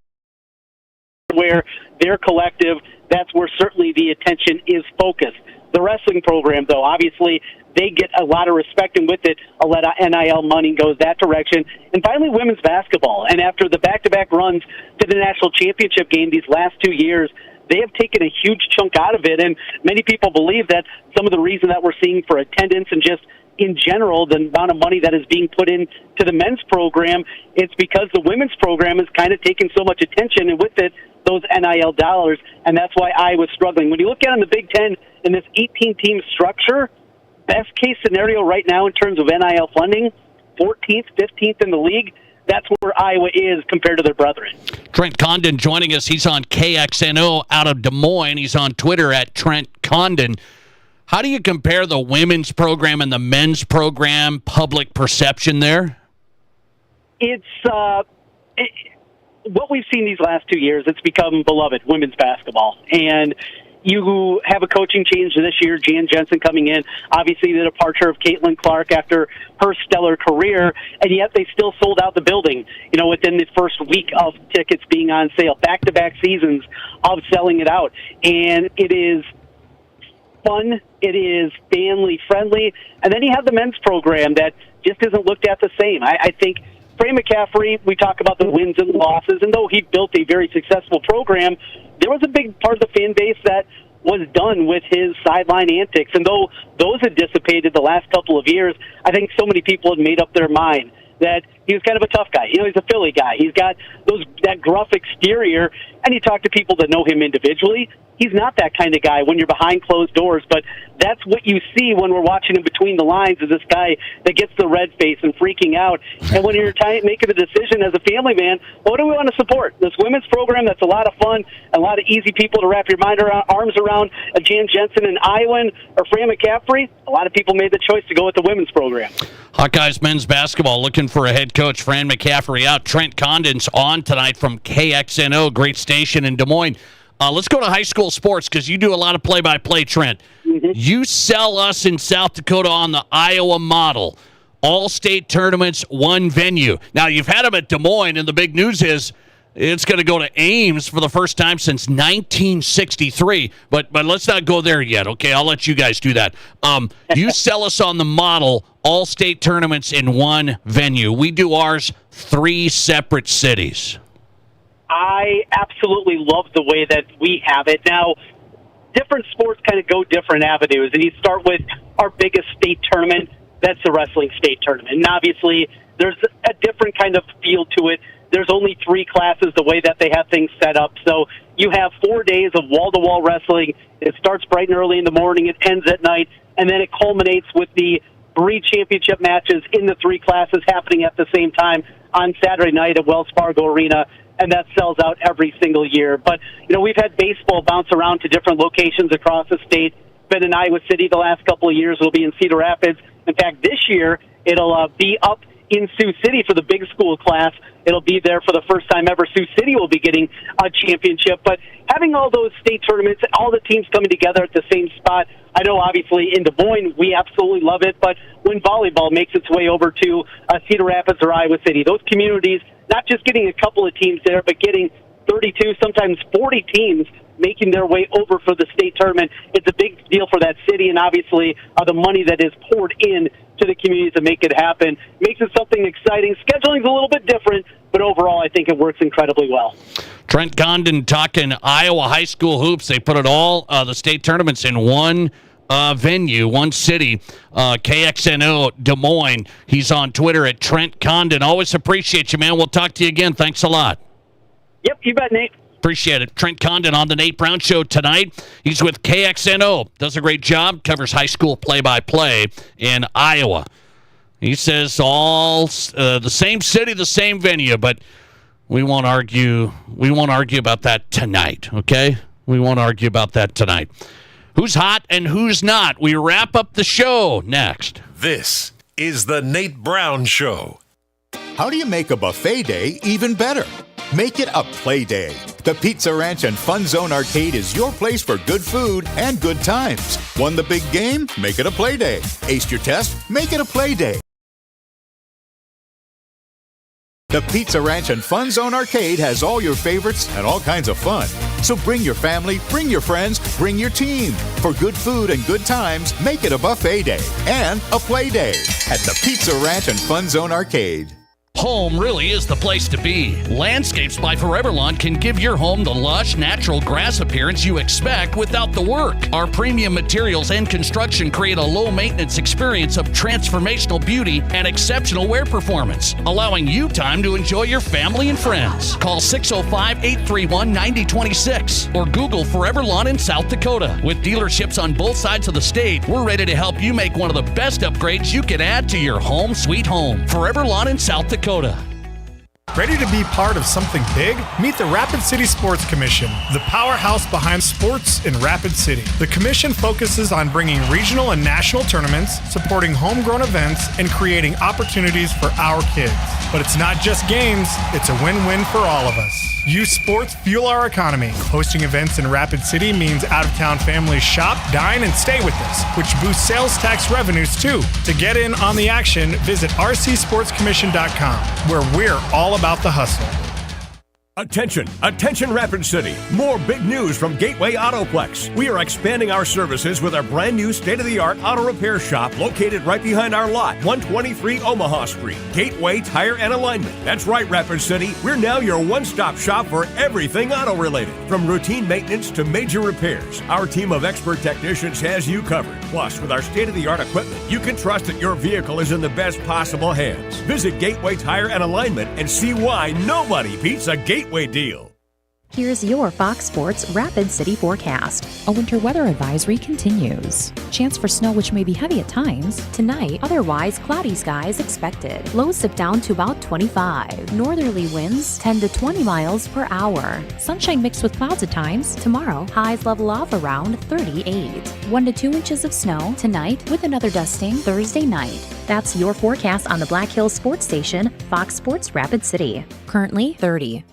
where their collective, that's where certainly the attention is focused. The wrestling program, though, obviously, they get a lot of respect, and with it, a lot of NIL money goes that direction. And finally, women's basketball. And after the back-to-back runs to the national championship game these last 2 years, they have taken a huge chunk out of it, and many people believe that some of the reason that we're seeing for attendance and just in general the amount of money that is being put into the men's program, it's because the women's program has kind of taken so much attention, and with it, those NIL dollars, and that's why Iowa's struggling. When you look at it in the Big Ten in this 18-team structure, best case scenario right now in terms of NIL funding, 14th, 15th in the league. That's where Iowa is compared to their brethren. Trent Condon joining us. He's on KXNO out of Des Moines. He's on Twitter at Trent Condon. How do you compare the women's program and the men's program, public perception there? It's what we've seen these last 2 years. It's become beloved, women's basketball. And you have a coaching change this year, Jan Jensen coming in, obviously the departure of Caitlin Clark after her stellar career, and yet they still sold out the building, within the first week of tickets being on sale, back-to-back seasons of selling it out. And it is fun, it is family-friendly, and then you have the men's program that just isn't looked at the same. I think Fran McCaffrey, we talk about the wins and losses, and though he built a very successful program, there was a big part of the fan base that was done with his sideline antics. And though those had dissipated the last couple of years, I think so many people had made up their mind that he was kind of a tough guy. He's a Philly guy. He's got that gruff exterior, and you talk to people that know him individually, he's not that kind of guy when you're behind closed doors, but that's what you see when we're watching him between the lines, is this guy that gets the red face and freaking out. And when you're making the decision as a family man, what do we want to support? This women's program that's a lot of fun, a lot of easy people to wrap your arms around, Jan Jensen and Iowan or Fran McCaffrey. A lot of people made the choice to go with the women's program. Hawkeyes men's basketball looking for a head coach. Fran McCaffrey out. Trent Condon's on tonight from KXNO, great station in Des Moines. Let's go to high school sports because you do a lot of play-by-play, Trent. Mm-hmm. You sell us in South Dakota on the Iowa model. All-state tournaments, one venue. Now, you've had them at Des Moines, and the big news is it's going to go to Ames for the first time since 1963. But let's not go there yet, okay? I'll let you guys do that. You sell us on the model, all-state tournaments in one venue. We do ours 3 separate cities. I absolutely love the way that we have it. Now, different sports kind of go different avenues, and you start with our biggest state tournament. That's the wrestling state tournament. And obviously, there's a different kind of feel to it. There's only 3 classes the way that they have things set up. So you have 4 days of wall-to-wall wrestling. It starts bright and early in the morning. It ends at night. And then it culminates with the Bree championship matches in the 3 classes happening at the same time on Saturday night at Wells Fargo Arena. And that sells out every single year. But, we've had baseball bounce around to different locations across the state. Been in Iowa City the last couple of years. It'll be in Cedar Rapids. In fact, this year, it'll be up in Sioux City for the big school class. It'll be there for the first time ever. Sioux City will be getting a championship. But having all those state tournaments, all the teams coming together at the same spot, I know obviously in Des Moines we absolutely love it, but when volleyball makes its way over to Cedar Rapids or Iowa City, those communities, not just getting a couple of teams there, but getting 32, sometimes 40 teams making their way over for the state tournament, it's a big deal for that city, and obviously the money that is poured in to the communities to make it happen makes it something exciting. Scheduling's a little bit different, but overall I think it works incredibly well. Trent Condon talking Iowa high school hoops. They put it all, the state tournaments, in one venue, one city. KXNO Des Moines. He's on Twitter at Trent Condon. Always appreciate you, man. We'll talk to you again. Thanks a lot. Yep, you bet, Nate. Appreciate it. Trent Condon on the Nate Brown Show tonight. He's with KXNO. Does a great job. Covers high school play-by-play in Iowa. He says all the same city, the same venue, but we won't argue. We won't argue about that tonight, okay? We won't argue about that tonight. Who's hot and who's not? We wrap up the show next. This is the Nate Brown Show. How do you make a buffet day even better? Make it a play day. The Pizza Ranch and Fun Zone Arcade is your place for good food and good times. Won the big game? Make it a play day. Aced your test? Make it a play day. The Pizza Ranch and Fun Zone Arcade has all your favorites and all kinds of fun. So bring your family, bring your friends, bring your team. For good food and good times, make it a buffet day and a play day at the Pizza Ranch and Fun Zone Arcade. Home really is the place to be. Landscapes by Forever Lawn can give your home the lush, natural grass appearance you expect without the work. Our premium materials and construction create a low-maintenance experience of transformational beauty and exceptional wear performance, allowing you time to enjoy your family and friends. Call 605-831-9026 or Google Forever Lawn in South Dakota. With dealerships on both sides of the state, we're ready to help you make one of the best upgrades you can add to your home sweet home. Forever Lawn in South Dakota. Ready to be part of something big? Meet the Rapid City Sports Commission, the powerhouse behind sports in Rapid City. The commission focuses on bringing regional and national tournaments, supporting homegrown events, and creating opportunities for our kids. But it's not just games, it's a win-win for all of us. Youth sports fuel our economy. Hosting events in Rapid City means out-of-town families shop, dine, and stay with us, which boosts sales tax revenues too. To get in on the action, visit rcsportscommission.com, where we're all about the hustle. Attention Rapid City. More big news from Gateway Autoplex. We are expanding our services with our brand new state-of-the-art auto repair shop located right behind our lot, 123 Omaha Street. Gateway Tire and Alignment. That's right, Rapid City. We're now your one-stop shop for everything auto-related. From routine maintenance to major repairs, our team of expert technicians has you covered. Plus, with our state-of-the-art equipment, you can trust that your vehicle is in the best possible hands. Visit Gateway Tire and Alignment and see why nobody beats a Gateway deal. Here's your Fox Sports Rapid City forecast. A winter weather advisory continues. Chance for snow, which may be heavy at times. Tonight, otherwise cloudy skies expected. Lows dip down to about 25. Northerly winds 10 to 20 miles per hour. Sunshine mixed with clouds at times. Tomorrow, highs level off around 38. 1 to 2 inches of snow tonight with another dusting Thursday night. That's your forecast on the Black Hills Sports Station, Fox Sports Rapid City. Currently 30.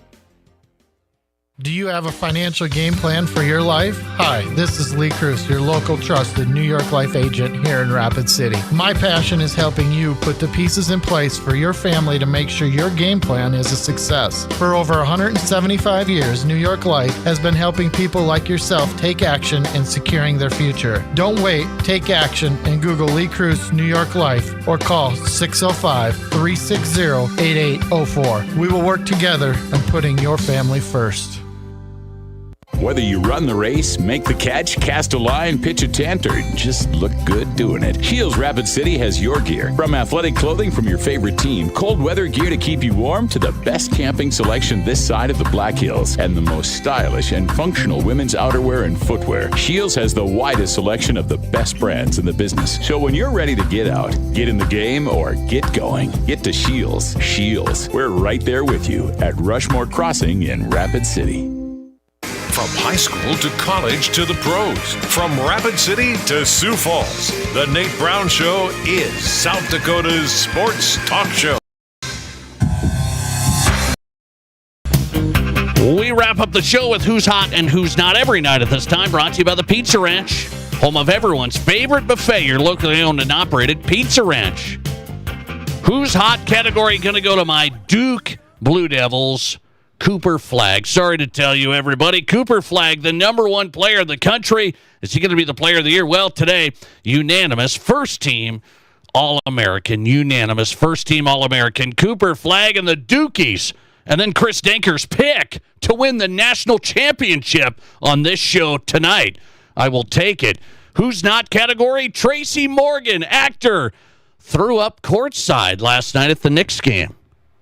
Do you have a financial game plan for your life? Hi, this is Lee Cruz, your local trusted New York Life agent here in Rapid City. My passion is helping you put the pieces in place for your family to make sure your game plan is a success. For over 175 years, New York Life has been helping people like yourself take action in securing their future. Don't wait, take action and Google Lee Cruz New York Life or call 605-360-8804. We will work together on putting your family first. Whether you run the race, make the catch, cast a line, pitch a tent, or just look good doing it, Shields Rapid City has your gear. From athletic clothing from your favorite team, cold weather gear to keep you warm, to the best camping selection this side of the Black Hills, and the most stylish and functional women's outerwear and footwear, Shields has the widest selection of the best brands in the business. So when you're ready to get out, get in the game, or get going, get to Shields. Shields, we're right there with you at Rushmore Crossing in Rapid City. From high school to college to the pros, from Rapid City to Sioux Falls, the Nate Brown Show is South Dakota's sports talk show. We wrap up the show with Who's Hot and Who's Not every night at this time, brought to you by the Pizza Ranch, home of everyone's favorite buffet, your locally owned and operated Pizza Ranch. Who's Hot category going to go to my Duke Blue Devils, Cooper Flagg. Sorry to tell you, everybody, Cooper Flagg, the number one player in the country. Is he going to be the player of the year? Well, today, unanimous first-team All-American. Unanimous first-team All-American. Cooper Flagg and the Dukies. And then Chris Denker's pick to win the national championship on this show tonight. I will take it. Who's Not category? Tracy Morgan, actor, threw up courtside last night at the Knicks game.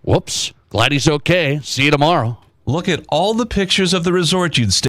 Whoops. Glad he's okay. See you tomorrow. Look at all the pictures of the resort you'd stay